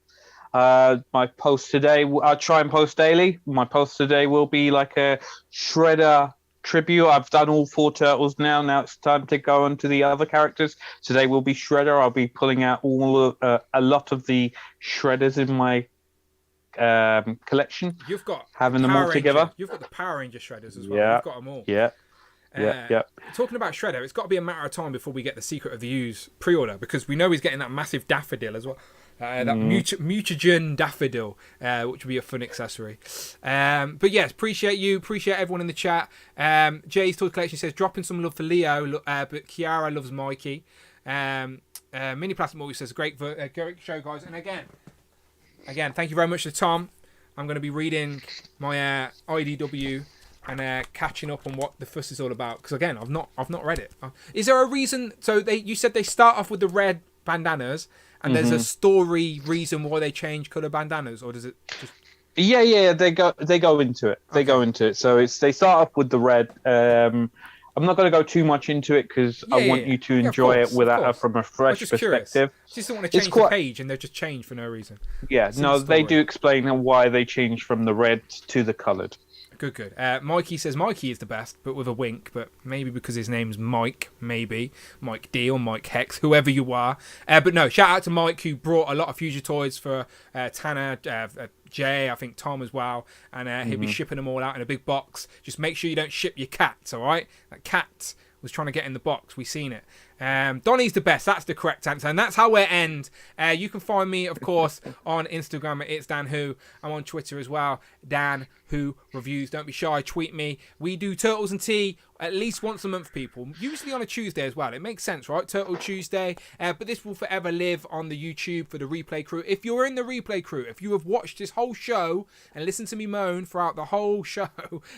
My post today, I'll try and post daily. My post today will be like a Shredder tribute. I've done all 4 turtles now. Now it's time to go on to the other characters. Today will be Shredder. I'll be pulling out a lot of the Shredders in my collection. You've got having them all together. You've got the Power Ranger Shredders as well. Yeah. You've got them all. Yeah. Talking about Shredder, it's got to be a matter of time before we get the Secret of the Ooze pre-order, because we know he's getting that massive daffodil as well. That mutagen daffodil, which would be a fun accessory. But yes, appreciate everyone in the chat. Jay's Toy Collection says, dropping some love for Leo, but Kiara loves Mikey. Mini Plastic Multi says, great show, guys. And again, thank you very much to Tom. I'm going to be reading my IDW and catching up on what the fuss is all about, because again, I've not read it. Is there a reason? So you said they start off with the red bandanas, and there's a story reason why they change color bandanas, or does it just? Yeah, they go into it. They go into it. So they start off with the red. I'm not going to go too much into it because I want you to enjoy it without from a fresh perspective. Just don't want to change the page, and they've just changed for no reason. Yeah, no, they do explain why they changed from the red to the coloured. Good. Mikey says Mikey is the best, but with a wink. But maybe because his name's Mike, maybe Mike D or Mike Hex, whoever you are. But no, shout out to Mike, who brought a lot of Future toys for Tanner, Jay, I think Tom as well, and he'll be shipping them all out in a big box. Just make sure you don't ship your cats, all right? That cat was trying to get in the box. We've seen it. Donnie's the best. That's the correct answer, and that's how we end. You can find me, of course, on Instagram at It's Dan Who. I'm on Twitter as well, Dan Who Reviews. Don't be shy. Tweet me. We do Turtles and Tea at least once a month, people. Usually on a Tuesday as well. It makes sense, right? Turtle Tuesday. But this will forever live on the YouTube for the replay crew. If you're in the replay crew, if you have watched this whole show and listened to me moan throughout the whole show,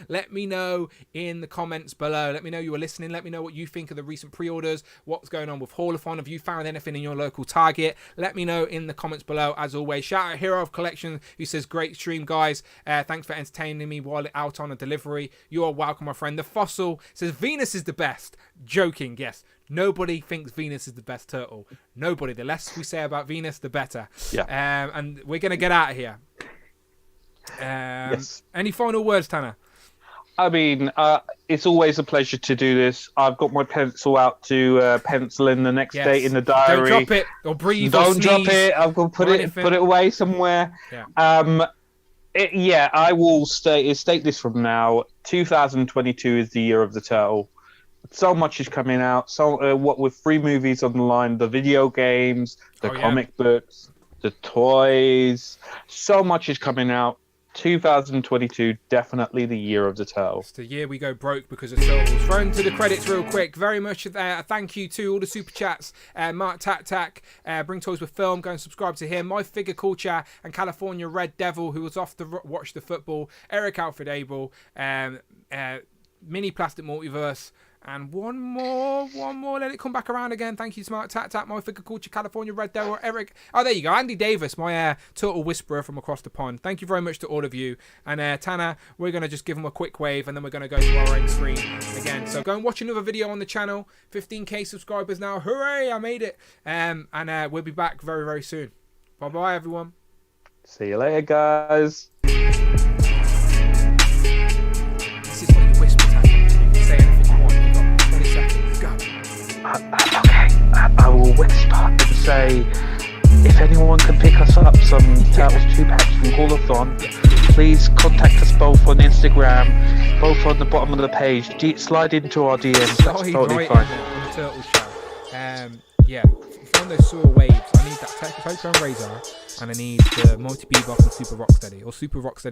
let me know in the comments below. Let me know you were listening. Let me know what you think of the recent pre-orders. What's going on with Haulathon? Have you found anything in your local Target? Let me know in the comments below. As always, shout out Hero of Collection, who says, great stream, guys. Thanks for entertaining me while out on a delivery. You are welcome, my friend. The Fossil says, Venus is the best. Joking, yes. Nobody thinks Venus is the best turtle. Nobody. The less we say about Venus, the better. Yeah. And we're going to get out of here. Yes. Any final words, Tanner? I mean, it's always a pleasure to do this. I've got my pencil out to pencil in the next date in the diary. Don't drop it or breathe. Don't drop it. I've got to put it away somewhere. Yeah. I will state this from now. 2022 is the year of the turtle. So much is coming out. So what with 3 movies on the line, the video games, the comic books, the toys. So much is coming out. 2022, definitely the year of the turtle. It's the year we go broke because of turtles. Thrown to the credits real quick. Very much thank you to all the super chats. Mark Tack, Bring Toys with Film. Go and subscribe to him. My Figure Culture and California Red Devil, who was off to watch the football. Eric Alfred Abel. Mini Plastic Multiverse. And one more, let it come back around again. Thank you, Smart Tat, My Figure Culture, California Red Devil, Eric. Oh, there you go. Andy Davis, my turtle whisperer from across the pond. Thank you very much to all of you. And Tanner, we're going to just give him a quick wave, and then we're going to go to our end screen again. So go and watch another video on the channel. 15k subscribers now. Hooray, I made it. And we'll be back very, very soon. Bye-bye, everyone. See you later, guys. This is what you whisper, Tanner. You can say anything you want. You've got 20 seconds. Go. Okay, I will whisper and say, if anyone can pick us up some Turtles 2-packs from Haulathon, please contact us both on Instagram, both on the bottom of the page. Slide into our DMs, that's totally fine. On the Turtles show. Find those sewer waves. I need that Tokyo and Razor, and I need the Mighty Bebop and Super Rocksteady, or Super Rocksteady.